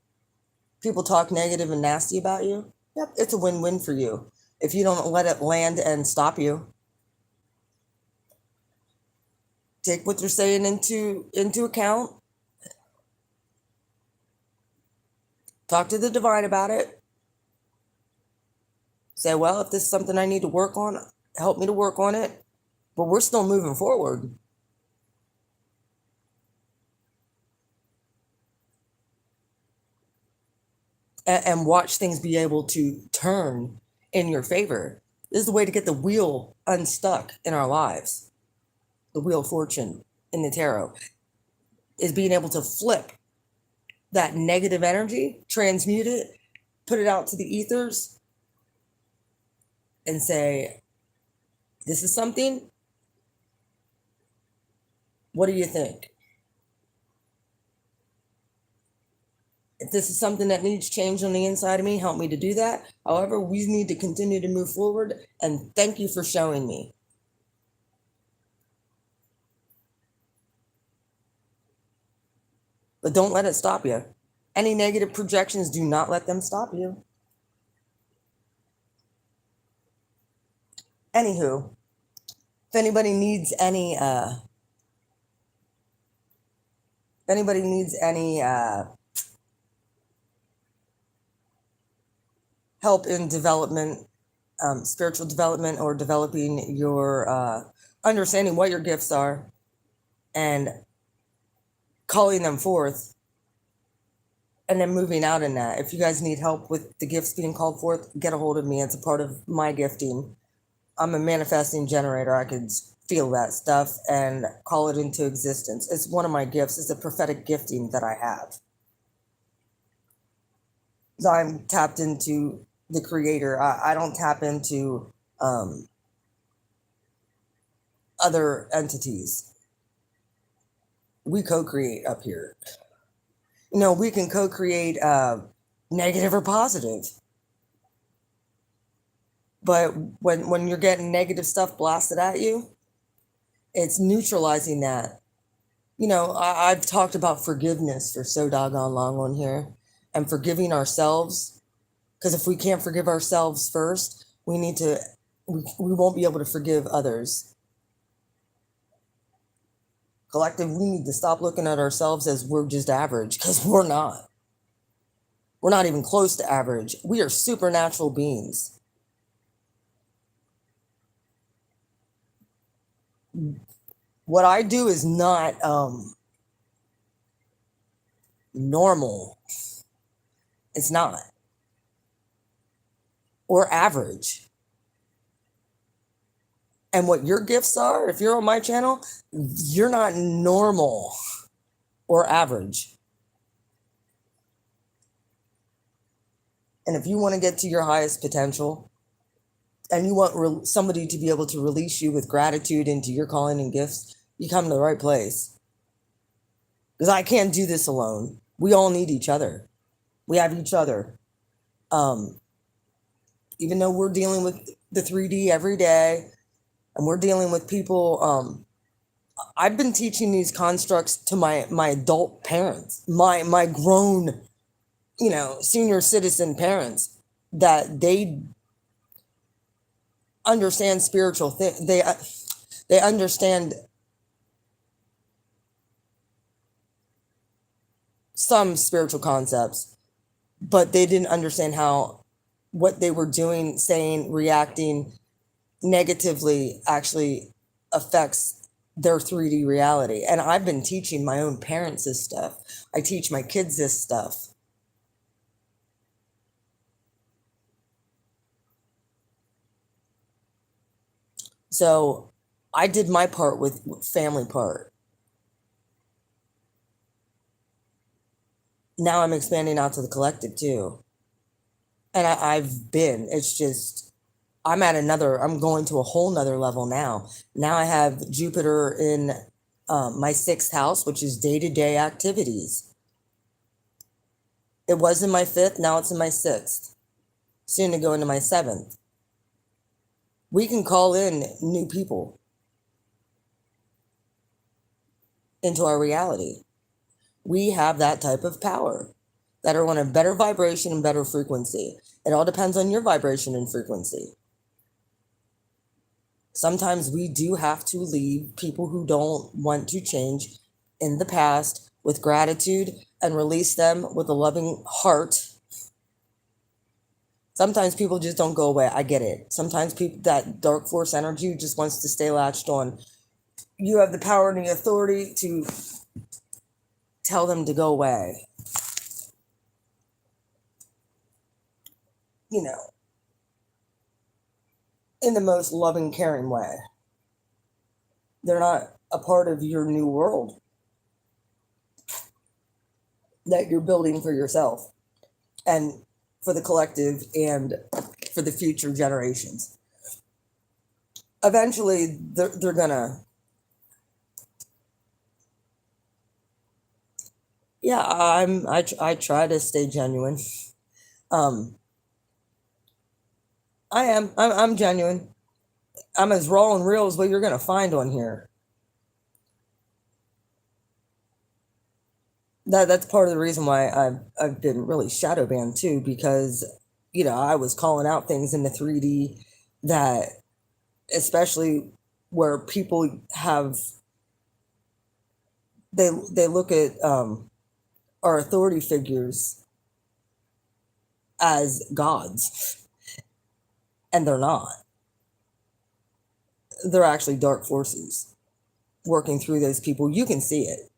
People talk negative and nasty about you. Yep, it's a win-win for you. If you don't let it land and stop you, take what they're saying into account. Talk to the divine about it. Say, well, if this is something I need to work on, help me to work on it. But we're still moving forward. And watch things be able to turn in your favor. This is the way to get the wheel unstuck in our lives. The wheel of fortune in the tarot is being able to flip that negative energy, transmute it, put it out to the ethers, and say, this is something. What do you think? If this is something that needs change on the inside of me, help me to do that. However, we need to continue to move forward, and thank you for showing me. But don't let it stop you. Any negative projections, do not let them stop you. Anywho, if anybody needs any help in development, spiritual development, or developing your understanding what your gifts are and calling them forth and then moving out in that. If you guys need help with the gifts being called forth, get a hold of me. It's a part of my gifting. I'm a manifesting generator. I could feel that stuff and call it into existence. It's one of my gifts. It's a prophetic gifting that I have. So I'm tapped into the creator. I don't tap into other entities. We co-create up here. We can co-create negative or positive. But when you're getting negative stuff blasted at you, it's neutralizing that. I've talked about forgiveness for so doggone long on here, and forgiving ourselves. Because if we can't forgive ourselves first, we won't be able to forgive others. Collective, we need to stop looking at ourselves as we're just average, because we're not. We're not even close to average. We are supernatural beings. What I do is not normal. It's not. Or average. And what your gifts are, if you're on my channel, you're not normal or average. And if you want to get to your highest potential, and you want somebody to be able to release you with gratitude into your calling and gifts, you come to the right place. Because I can't do this alone. We all need each other. We have each other. Even though we're dealing with the 3D every day, and we're dealing with people, I've been teaching these constructs to my adult parents, my grown, senior citizen parents, that they understand spiritual things. They understand some spiritual concepts, but they didn't understand how what they were doing, saying, reacting negatively actually affects their 3D reality. And I've been teaching my own parents this stuff. I teach my kids this stuff. So I did my part with family part. Now I'm expanding out to the collective too. And it's just, I'm going to a whole nother level now. Now I have Jupiter in my sixth house, which is day to day activities. It was in my fifth, now it's in my sixth, soon to go into my seventh. We can call in new people into our reality. We have that type of power that are on a better vibration and better frequency. It all depends on your vibration and frequency. Sometimes we do have to leave people who don't want to change in the past with gratitude and release them with a loving heart. Sometimes people just don't go away. I get it. Sometimes people, that dark force energy just wants to stay latched on. You have the power and the authority to tell them to go away. You know, in the most loving, caring way. They're not a part of your new world that you're building for yourself and for the collective and for the future generations. Eventually, they're gonna. Yeah, I try to stay genuine. Um, I'm genuine. I'm as raw and real as what you're gonna find on here. That's part of the reason why I've been really shadow banned too, because I was calling out things in the 3D that, especially where people have, they look at our authority figures as gods, and they're not. They're actually dark forces working through those people. You can see it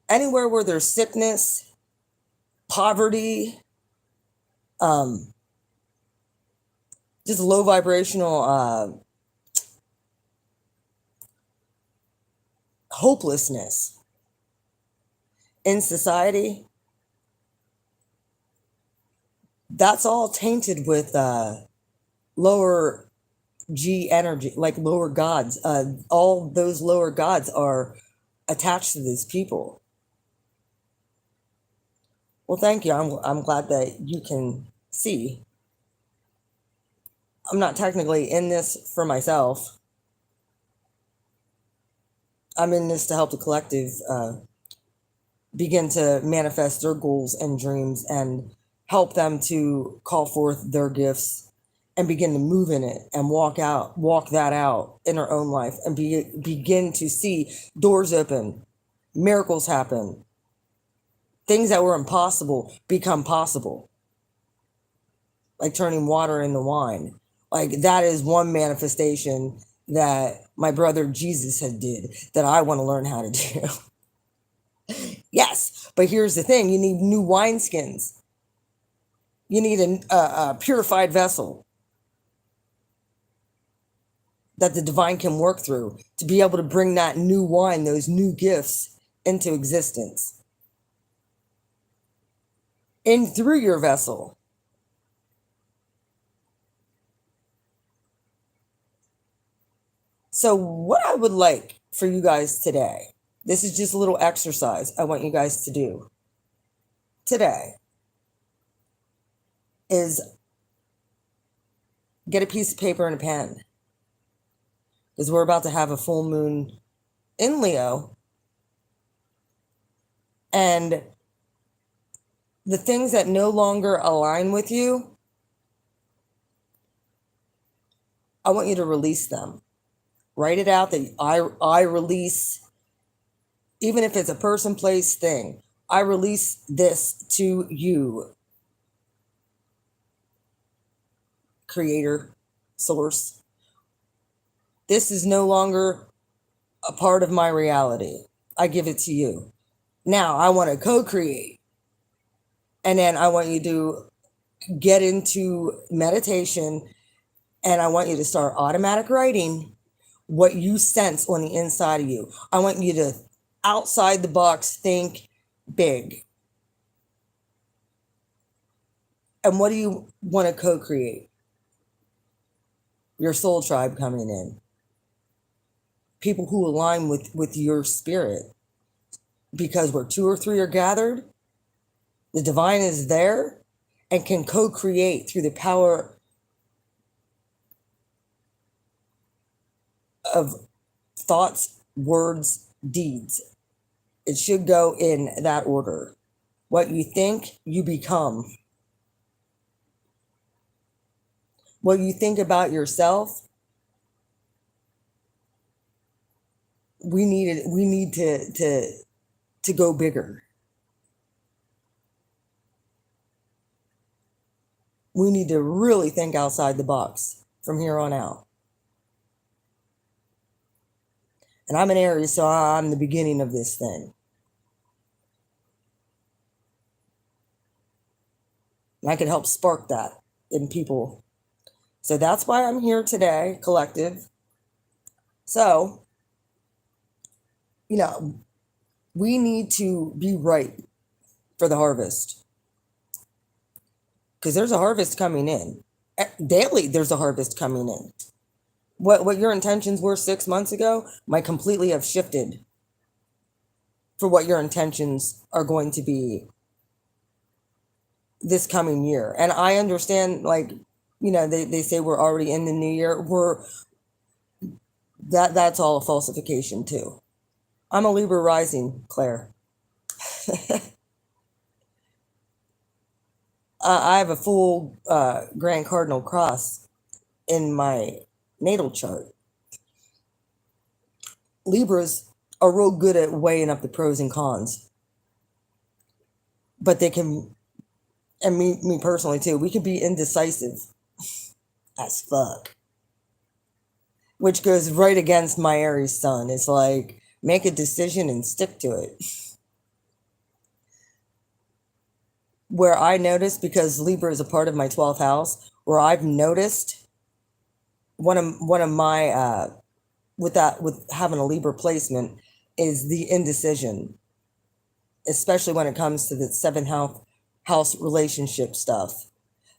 anywhere where there's sickness, poverty, just low vibrational hopelessness in society. That's all tainted with lower G energy, like lower gods. All those lower gods are attached to these people. Well, thank you. I'm glad that you can see. I'm not technically in this for myself. I'm in this to help the collective begin to manifest their goals and dreams and help them to call forth their gifts and begin to move in it and walk that out in our own life and begin to see doors open, miracles happen, things that were impossible become possible, like turning water into wine. Like that is one manifestation that my brother Jesus had did that I want to learn how to do. Yes, but here's the thing: you need new wineskins. You need a purified vessel that the divine can work through to be able to bring that new wine, those new gifts into existence. In through your vessel. So what I would like for you guys today, this is just a little exercise I want you guys to do today, is get a piece of paper and a pen, because we're about to have a full moon in Leo. And the things that no longer align with you, I want you to release them. Write it out that I release, even if it's a person, place, thing. I release this to you, creator, source. This is no longer a part of my reality. I give it to you. Now I want to co-create. And then I want you to get into meditation, and I want you to start automatic writing what you sense on the inside of you. I want you to outside the box think big. And what do you want to co-create? Your soul tribe coming in. People who align with your spirit. Because where 2 or 3 are gathered, the divine is there and can co-create through the power of thoughts, words, deeds. It should go in that order. What you think, you become. What you think about yourself, we need to go bigger. We need to really think outside the box from here on out. And I'm an Aries, so I'm the beginning of this thing. And I can help spark that in people. So that's why I'm here today, collective. So, we need to be ripe for the harvest. Because there's a harvest coming in. Daily, there's a harvest coming in. What your intentions were 6 months ago might completely have shifted for what your intentions are going to be this coming year. And I understand, they say we're already in the new year. That's all a falsification too. I'm a Libra rising, Claire. I have a full Grand Cardinal cross in my natal chart. Libras are real good at weighing up the pros and cons. But they can, and me personally too, we can be indecisive as fuck. Which goes right against my Aries sun. It's like, make a decision and stick to it. Where I noticed, because Libra is a part of my 12th house, where I've noticed one of my with having a Libra placement is the indecision, especially when it comes to the 7th house relationship stuff.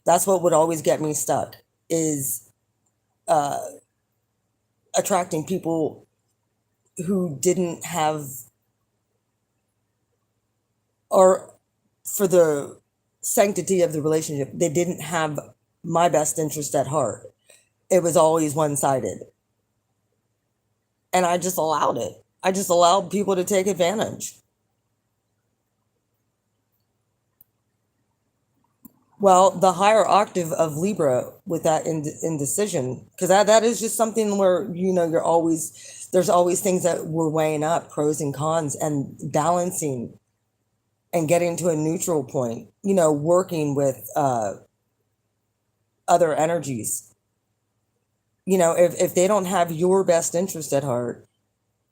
That's what would always get me stuck, is attracting people who didn't have, or for the sanctity of the relationship, they didn't have my best interest at heart. It was always one-sided. And I just allowed it. I just allowed people to take advantage. Well, the higher octave of Libra with that indecision, because that is just something where, there's always things that we're weighing up, pros and cons, and balancing and getting to a neutral point, working with other energies. If they don't have your best interest at heart,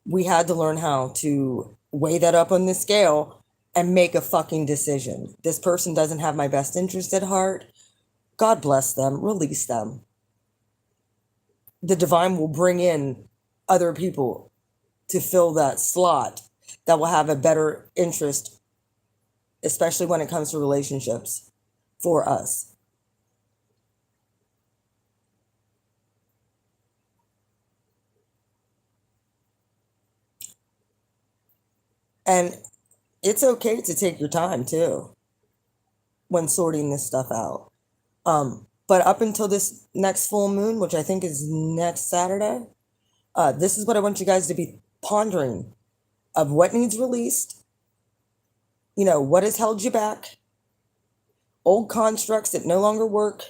we had to learn how to weigh that up on the scale and make a fucking decision. This person doesn't have my best interest at heart. God bless them. Release them. The divine will bring in other people to fill that slot that will have a better interest, especially when it comes to relationships, for us. And it's okay to take your time too when sorting this stuff out. But up until this next full moon, which I think is next Saturday, this is what I want you guys to be pondering, of what needs released, what has held you back, old constructs that no longer work,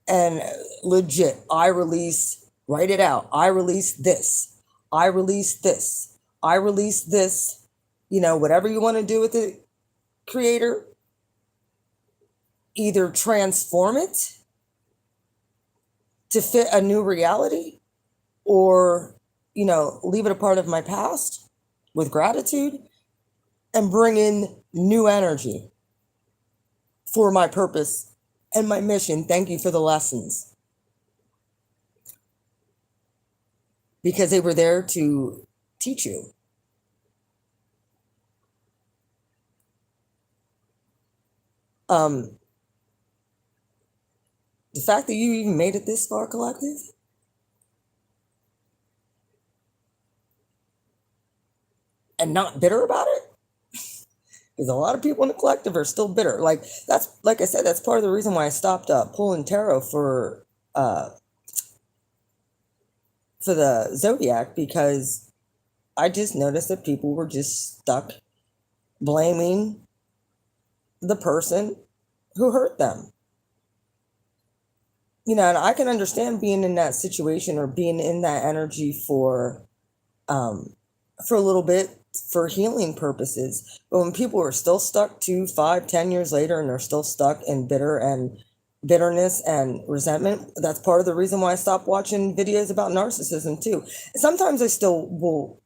and legit, I release, write it out. I release this. I release this. I release this. whatever you want to do with the creator, either transform it to fit a new reality, or, leave it a part of my past with gratitude and bring in new energy for my purpose and my mission. Thank you for the lessons, because they were there to teach you. The fact that you even made it this far, collective, and not bitter about it, because a lot of people in the collective are still bitter. Like I said, that's part of the reason why I stopped pulling tarot for the zodiac, because I just noticed that people were just stuck blaming the person who hurt them. And I can understand being in that situation or being in that energy for a little bit for healing purposes. But when people are still stuck 2, 5, 10 years later, and they're still stuck in bitterness and resentment, that's part of the reason why I stopped watching videos about narcissism too. Sometimes I still will,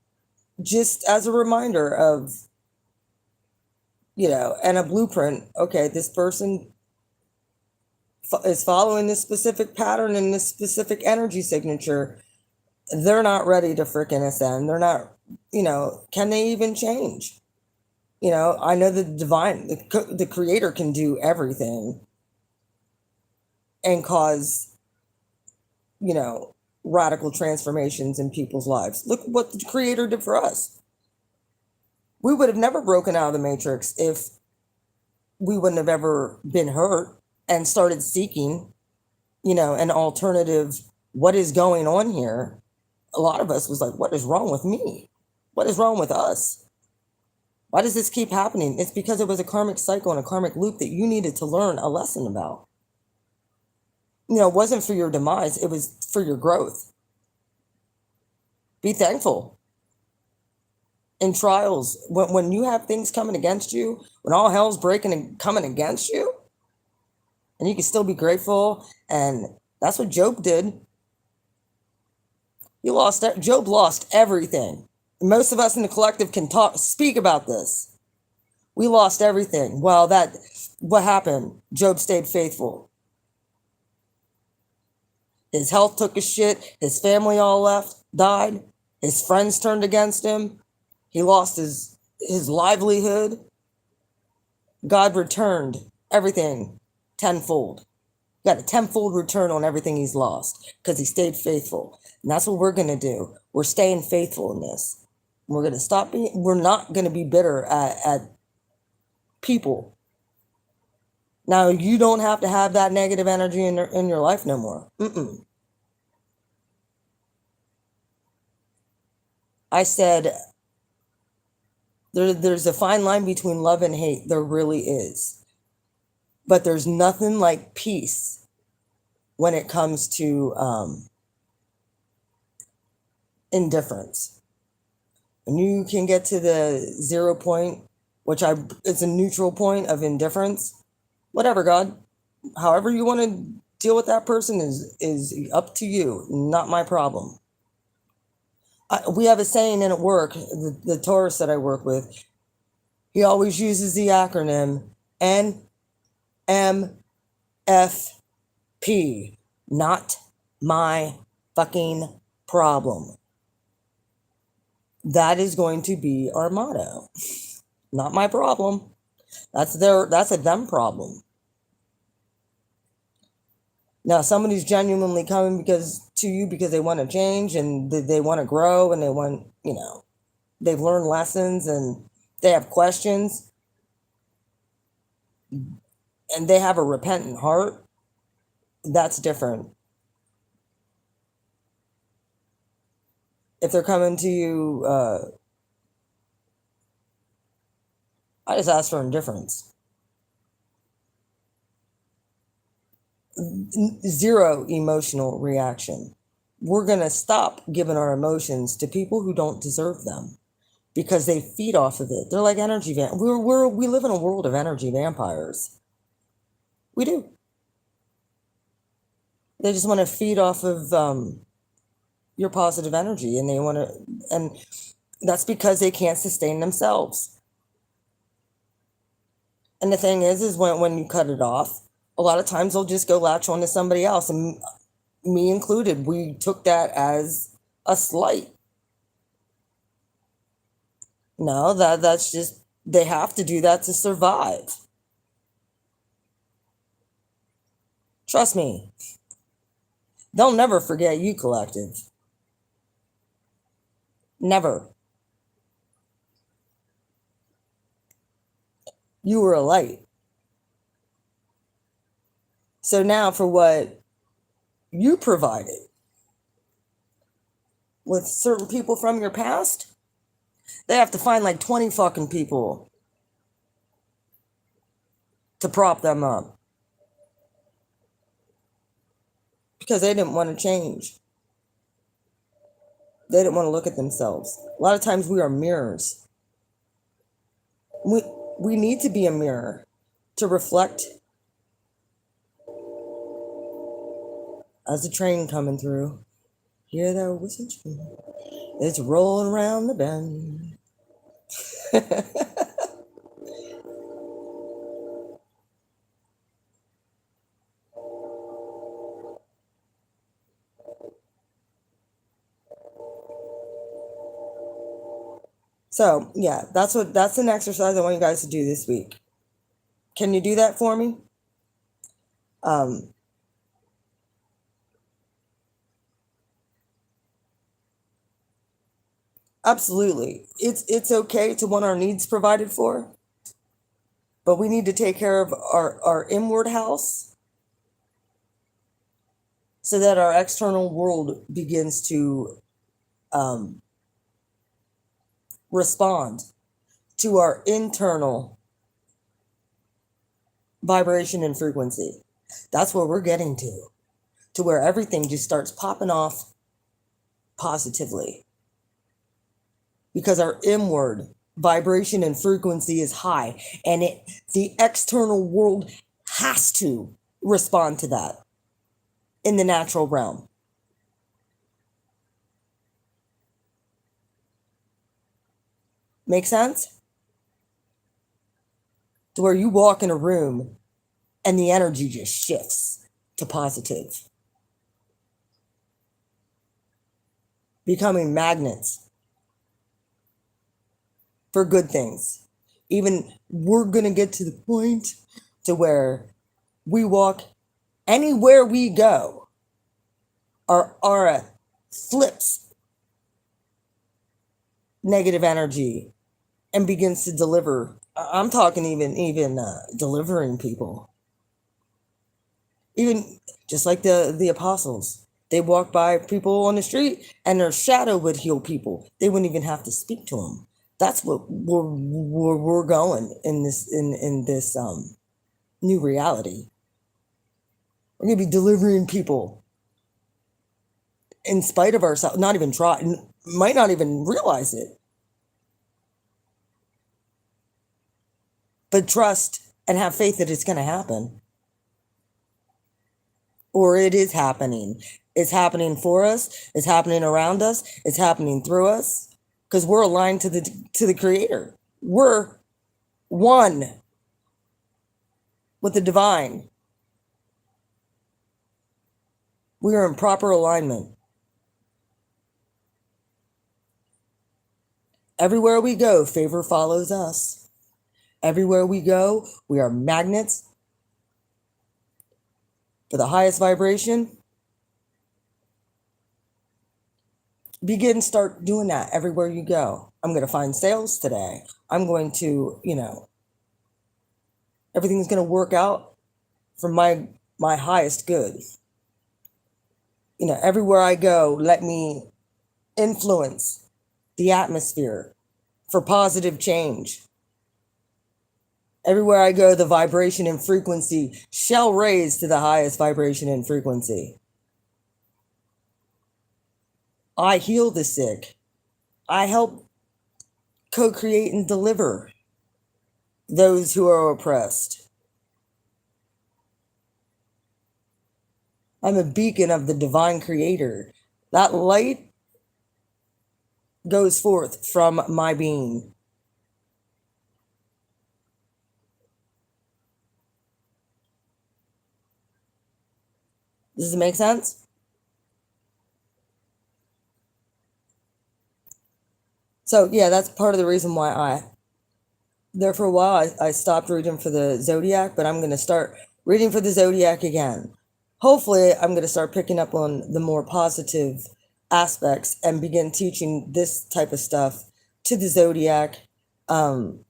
just as a reminder of, and a blueprint. Okay, this person is following this specific pattern and this specific energy signature. They're not ready to freaking ascend. They're not, can they even change? I know the divine, the creator can do everything and cause, radical transformations in people's lives. Look what the creator did for us. We would have never broken out of the matrix if we wouldn't have ever been hurt and started seeking, an alternative. What is going on here? A lot of us was like, what is wrong with me? What is wrong with us? Why does this keep happening? It's because it was a karmic cycle and a karmic loop that you needed to learn a lesson about. It wasn't for your demise. It was for your growth. Be thankful. In trials, when you have things coming against you, when all hell's breaking and coming against you, and you can still be grateful. And that's what Job did. Job lost everything. Most of us in the collective can speak about this. We lost everything. Well, what happened? Job stayed faithful. His health took a shit. His family all left, died. His friends turned against him. He lost his livelihood. God returned everything tenfold. Got a tenfold return on everything he's lost because he stayed faithful. And that's what we're going to do. We're staying faithful in this. We're going to stop we're not going to be bitter at people. Now, you don't have to have that negative energy in your life no more. I said, there's a fine line between love and hate. There really is. But there's nothing like peace when it comes to indifference. And you can get to the 0 point, which it's a neutral point of indifference. Whatever, God. However you want to deal with that person is up to you, not my problem. We have a saying in at work, the Taurus that I work with, he always uses the acronym NMFP, not my fucking problem. That is going to be our motto. Not my problem. That's a them problem. Now, somebody's genuinely coming to you because they want to change and they want to grow and they want, they've learned lessons and they have questions and they have a repentant heart. That's different. If they're coming to you, I just ask for indifference. Zero emotional reaction. We're going to stop giving our emotions to people who don't deserve them. because they feed off of it. They're like energy we live in a world of energy vampires. We do. They just want to feed off of your positive energy, and and that's because they can't sustain themselves. And the thing is when you cut it off, a lot of times they'll just go latch on to somebody else, and me included. We took that as a slight. No, that's just, they have to do that to survive. Trust me, they'll never forget you, collective. Never. You were a light. So now for what you provided with certain people from your past, they have to find like 20 fucking people to prop them up because they didn't want to change. They didn't want to look at themselves. A lot of times we are mirrors. We need to be a mirror to reflect. As the train coming through, hear that whistle train. It's rolling around the bend. So yeah, that's an exercise I want you guys to do this week. Can you do that for me? Absolutely. It's okay to want our needs provided for, but we need to take care of our inward house so that our external world begins to respond to our internal vibration and frequency. That's where we're getting to where everything just starts popping off positively. Because our inward vibration and frequency is high, and the external world has to respond to that in the natural realm. Make sense? To where you walk in a room and the energy just shifts to positive. Becoming magnets for good things. Even we're going to get to the point to where we walk anywhere we go, our aura flips negative energy and begins to deliver. I'm talking even delivering people. Even just like the apostles. They walked by people on the street and their shadow would heal people. They wouldn't even have to speak to them. That's what we're going in this new reality. We're gonna be delivering people in spite of ourselves, not even try, might not even realize it. But trust and have faith that it's gonna happen. Or it is happening. It's happening for us, it's happening around us, it's happening through us. Because we're aligned to the Creator. We're one with the divine. We are in proper alignment. Everywhere we go, favor follows us. Everywhere we go, we are magnets for the highest vibration. Start doing that everywhere you go. I'm going to find sales today. I'm going to, everything's going to work out for my highest good. Everywhere I go, let me influence the atmosphere for positive change. Everywhere I go, the vibration and frequency shall raise to the highest vibration and frequency. I heal the sick. I help co-create and deliver those who are oppressed. I'm a beacon of the divine creator. That light goes forth from my being. Does it make sense? So yeah, that's part of the reason why there for a while I stopped reading for the zodiac, but I'm going to start reading for the zodiac again. Hopefully I'm going to start picking up on the more positive aspects and begin teaching this type of stuff to the zodiac. Even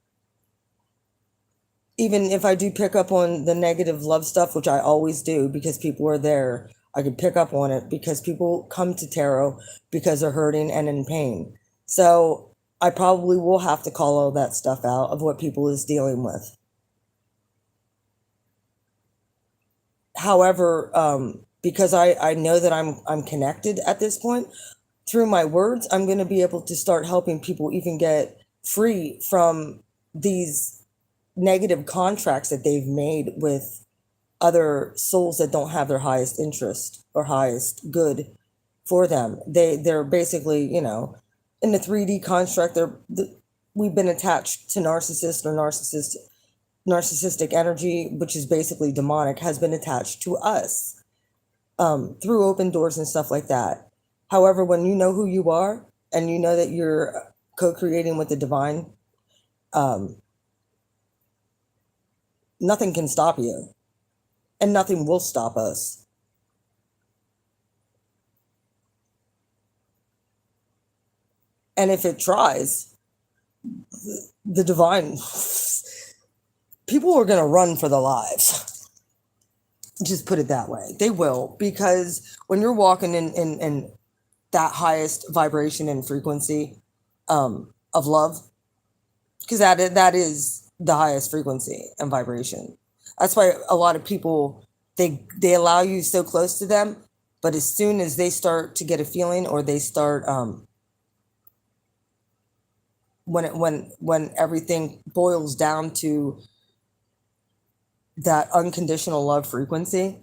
if I do pick up on the negative love stuff, which I always do because people are there, I can pick up on it because people come to tarot because they're hurting and in pain. So I probably will have to call all that stuff out of what people is dealing with. However, because I know that I'm connected at this point, through my words, I'm going to be able to start helping people even get free from these negative contracts that they've made with other souls that don't have their highest interest or highest good for them. They're basically, you know, in the 3D construct, we've been attached to narcissistic energy, which is basically demonic, has been attached to us through open doors and stuff like that. However, when you know who you are and you know that you're co-creating with the divine, nothing can stop you and nothing will stop us. And if it tries, the divine, people are going to run for their lives. Just put it that way. They will, because when you're walking in that highest vibration and frequency of love, because that is the highest frequency and vibration. That's why a lot of people, they allow you so close to them, but as soon as they start to get a feeling or they start when everything boils down to that unconditional love frequency,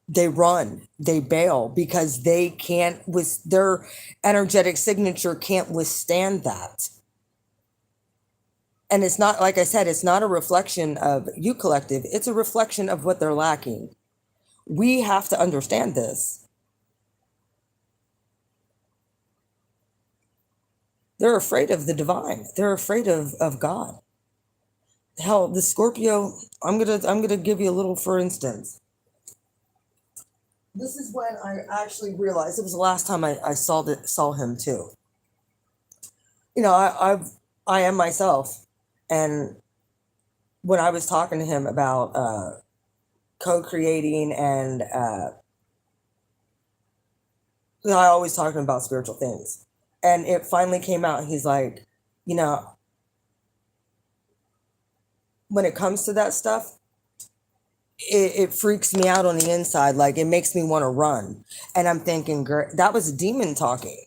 they run, they bail because they can't, with their energetic signature can't withstand that. And it's not, like I said, it's not a reflection of you collective, it's a reflection of what they're lacking. We have to understand this. They're afraid of the divine. They're afraid of God. Hell, the Scorpio, I'm gonna give you a little, for instance. This is when I actually realized it was the last time I saw him too. You know, I am myself, and when I was talking to him about co-creating and you know, I always talking about spiritual things, and it finally came out. He's like, you know, when it comes to that stuff, it freaks me out on the inside. Like it makes me want to run, and I'm thinking, that was a demon talking.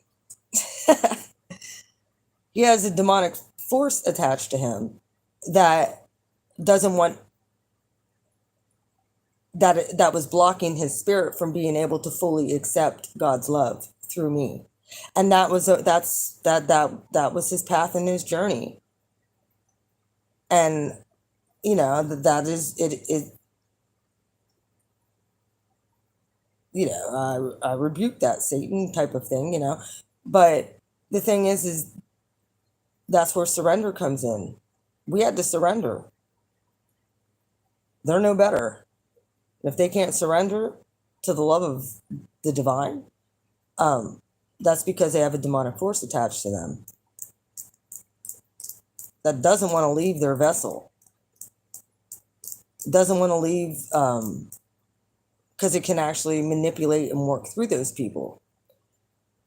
He has a demonic force attached to him that doesn't want that was blocking his spirit from being able to fully accept God's love through me. And that was that was his path and his journey. And you know, that is it you know, I rebuke that Satan type of thing, you know. But the thing is that's where surrender comes in. We had to surrender. They're no better. If they can't surrender to the love of the divine, that's because they have a demonic force attached to them that doesn't want to leave their vessel, doesn't want to leave, because it can actually manipulate and work through those people.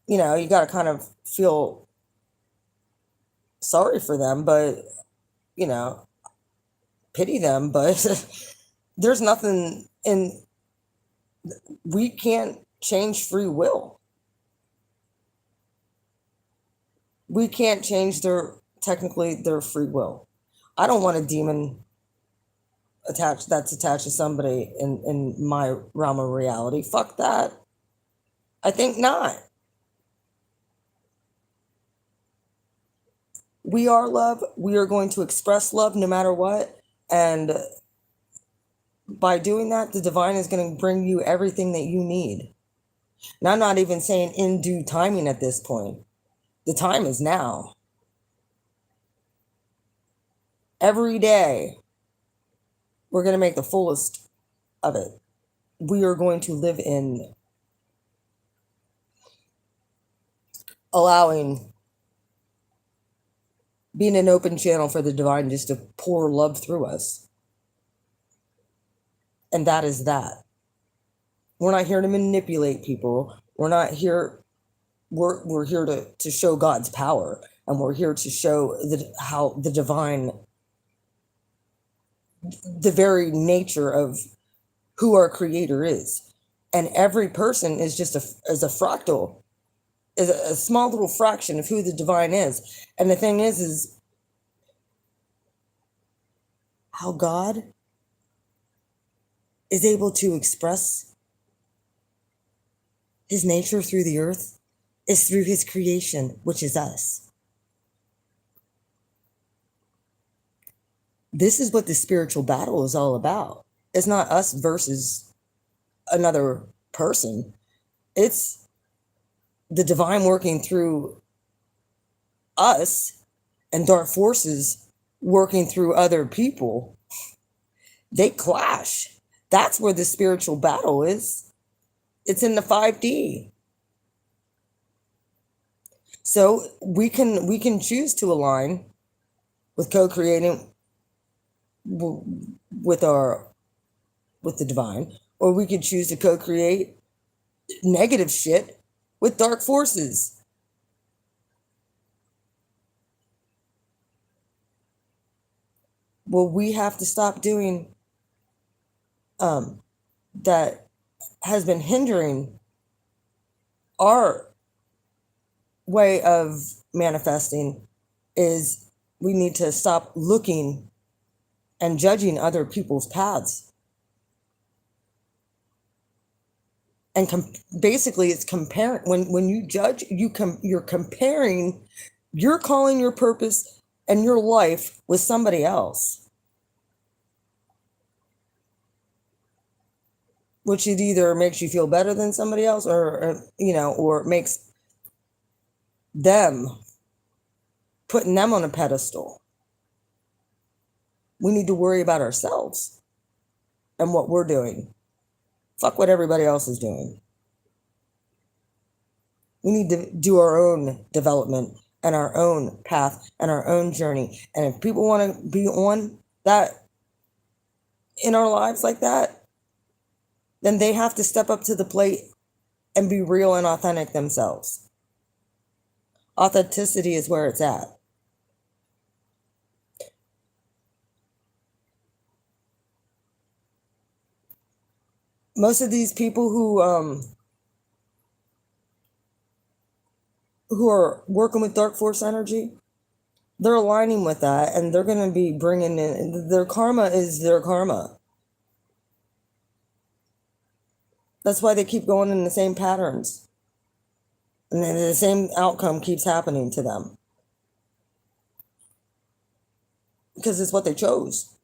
You know, you got to kind of feel sorry for them, but, you know, pity them, but there's nothing in, we can't change free will. We can't change their technically their free will. I don't want a demon that's attached to somebody in my realm of reality. Fuck that. I think not. We are love. We are going to express love no matter what. And by doing that, the divine is going to bring you everything that you need. And I'm not even saying in due timing at this point. The time is now. Every day, we're going to make the fullest of it. We are going to live in allowing, being an open channel for the divine just to pour love through us. And that is that. We're not here to manipulate people. We're not here, we're here to show God's power. And we're here to show how the divine, the very nature of who our creator is. And every person is just is a fractal, is a small little fraction of who the divine is. And the thing is how God is able to express his nature through the earth is through his creation, which is us. This is what the spiritual battle is all about. It's not us versus another person. It's the divine working through us and dark forces working through other people. They clash. That's where the spiritual battle is. It's in the 5D. So we can choose to align with co-creating with the divine, or we could choose to co-create negative shit with dark forces. Well, we have to stop doing that has been hindering our way of manifesting. Is we need to stop looking and judging other people's paths. And basically it's comparing. When you judge, you're comparing, you're calling your purpose and your life with somebody else, which it either makes you feel better than somebody else, or or makes them, putting them on a pedestal. We need to worry about ourselves and what we're doing. Fuck what everybody else is doing. We need to do our own development and our own path and our own journey. And if people want to be on that in our lives like that, then they have to step up to the plate and be real and authentic themselves. Authenticity is where it's at. Most of these people who are working with dark force energy, they're aligning with that, and they're going to be bringing in, their karma is their karma. That's why they keep going in the same patterns. And then the same outcome keeps happening to them. Because it's what they chose.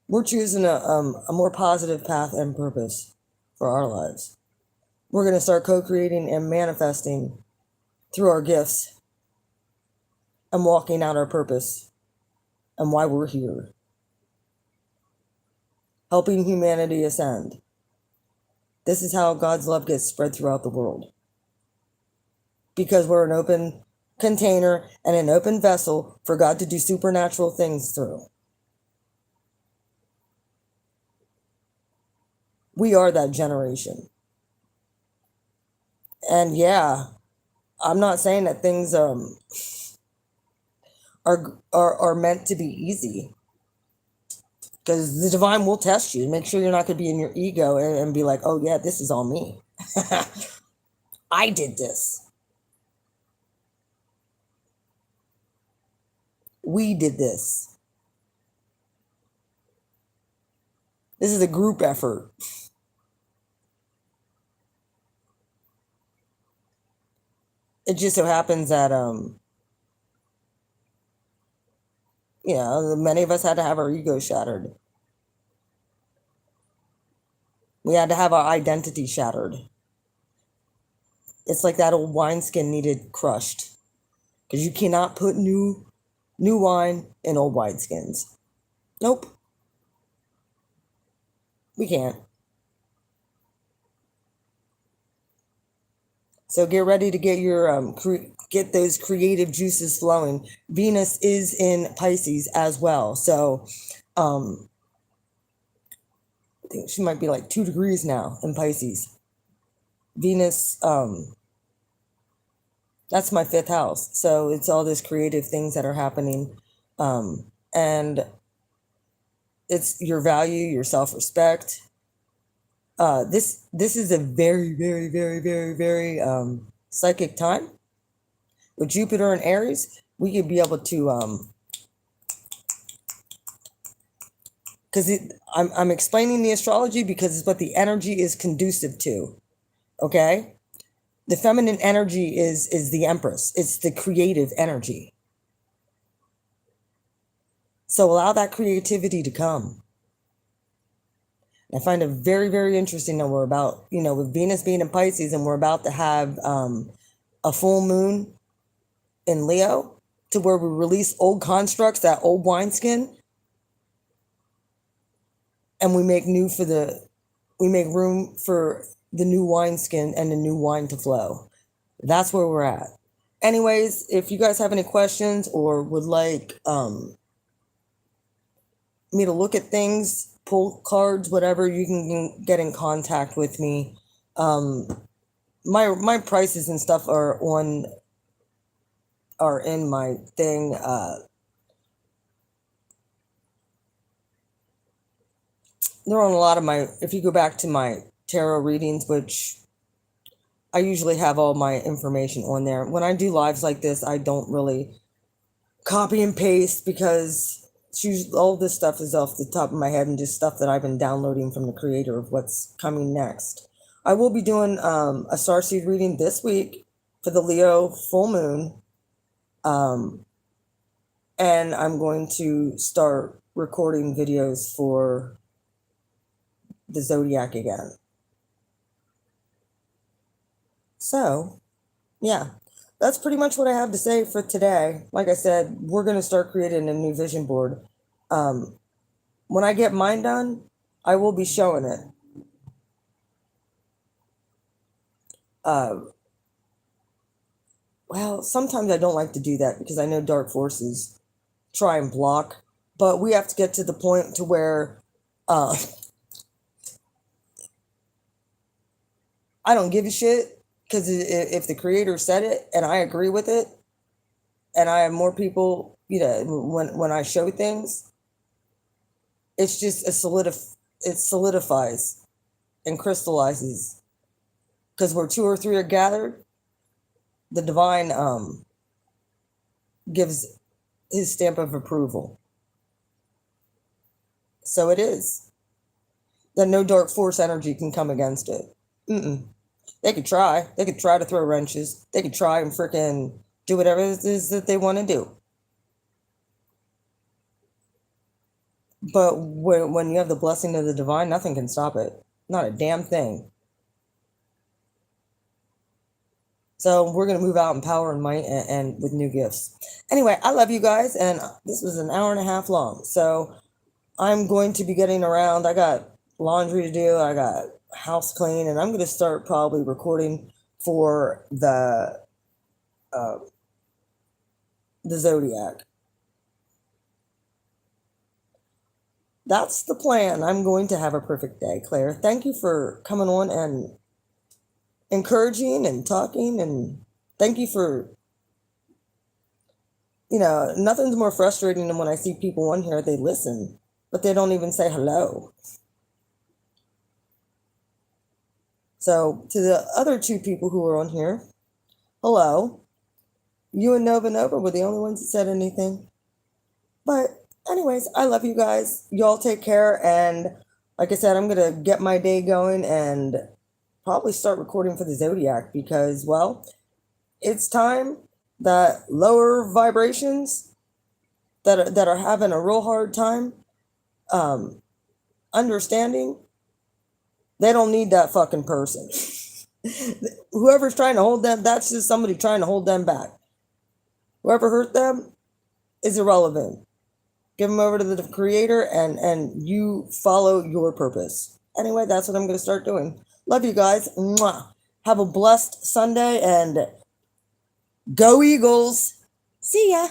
We're choosing a more positive path and purpose for our lives. We're going to start co-creating and manifesting through our gifts and walking out our purpose and why we're here. Helping humanity ascend. This is how God's love gets spread throughout the world. Because we're an open container and an open vessel for God to do supernatural things through. We are that generation. And yeah, I'm not saying that things are meant to be easy. Because the divine will test you. Make sure you're not going to be in your ego and be like, oh yeah, this is all me. I did this. We did this. This is a group effort. It just so happens that many of us had to have our ego shattered. We had to have our identity shattered. It's like that old wineskin needed crushed, because you cannot put new wine in old wineskins. Nope, we can't. So get ready to get your get those creative juices flowing. Venus is in Pisces as well, so I think she might be like 2 degrees now in Pisces. Venus, that's my 5th house, so it's all these creative things that are happening, and it's your value, your self-respect. This is a very, very, very, very, very psychic time. With Jupiter and Aries, we could be able to because I'm explaining the astrology because it's what the energy is conducive to. Okay, the feminine energy is the Empress. It's the creative energy. So allow that creativity to come. I find it very, very interesting that we're about, with Venus being in Pisces, and we're about to have a full moon in Leo, to where we release old constructs, that old wineskin, and we make room for the new wineskin and the new wine to flow. That's where we're at. Anyways, if you guys have any questions or would like me to look at things, pull cards, whatever, you can get in contact with me. My prices and stuff are in my thing. They're on a lot of my, if you go back to my tarot readings, which I usually have all my information on there. When I do lives like this, I don't really copy and paste, because all this stuff is off the top of my head and just stuff that I've been downloading from the creator of what's coming next. I will be doing a starseed reading this week for the Leo full moon. And I'm going to start recording videos for the zodiac again. So, yeah, that's pretty much what I have to say for today. Like I said, we're going to start creating a new vision board. When I get mine done, I will be showing it. Well, sometimes I don't like to do that because I know dark forces try and block, but we have to get to the point to where I don't give a shit, because if the creator said it and I agree with it, and I have more people, when I show things, it's just it solidifies and crystallizes, because where 2 or 3 are gathered, the divine gives his stamp of approval. So it is that no dark force energy can come against it. They could try. They could try to throw wrenches. They could try and freaking do whatever it is that they want to do. But when you have the blessing of the divine, nothing can stop it. Not a damn thing. So we're going to move out in power and might and with new gifts. Anyway, I love you guys. And this was an hour and a half long. So I'm going to be getting around. I got laundry to do. I got house clean. And I'm going to start probably recording for the zodiac. That's the plan. I'm going to have a perfect day, Claire. Thank you for coming on and encouraging and talking, and thank you for, nothing's more frustrating than when I see people on here, they listen, but they don't even say hello. So to the other 2 people who are on here, hello. You and Nova were the only ones that said anything. But anyways, I love you guys. Y'all take care. And like I said, I'm going to get my day going and probably start recording for the Zodiac because, well, it's time that lower vibrations that are having a real hard time um, understanding, they don't need that fucking person. Whoever's trying to hold them, that's just somebody trying to hold them back. Whoever hurt them is irrelevant. Give them over to the creator and you follow your purpose. Anyway, that's what I'm going to start doing. Love you guys. Mwah. Have a blessed Sunday and go Eagles. See ya.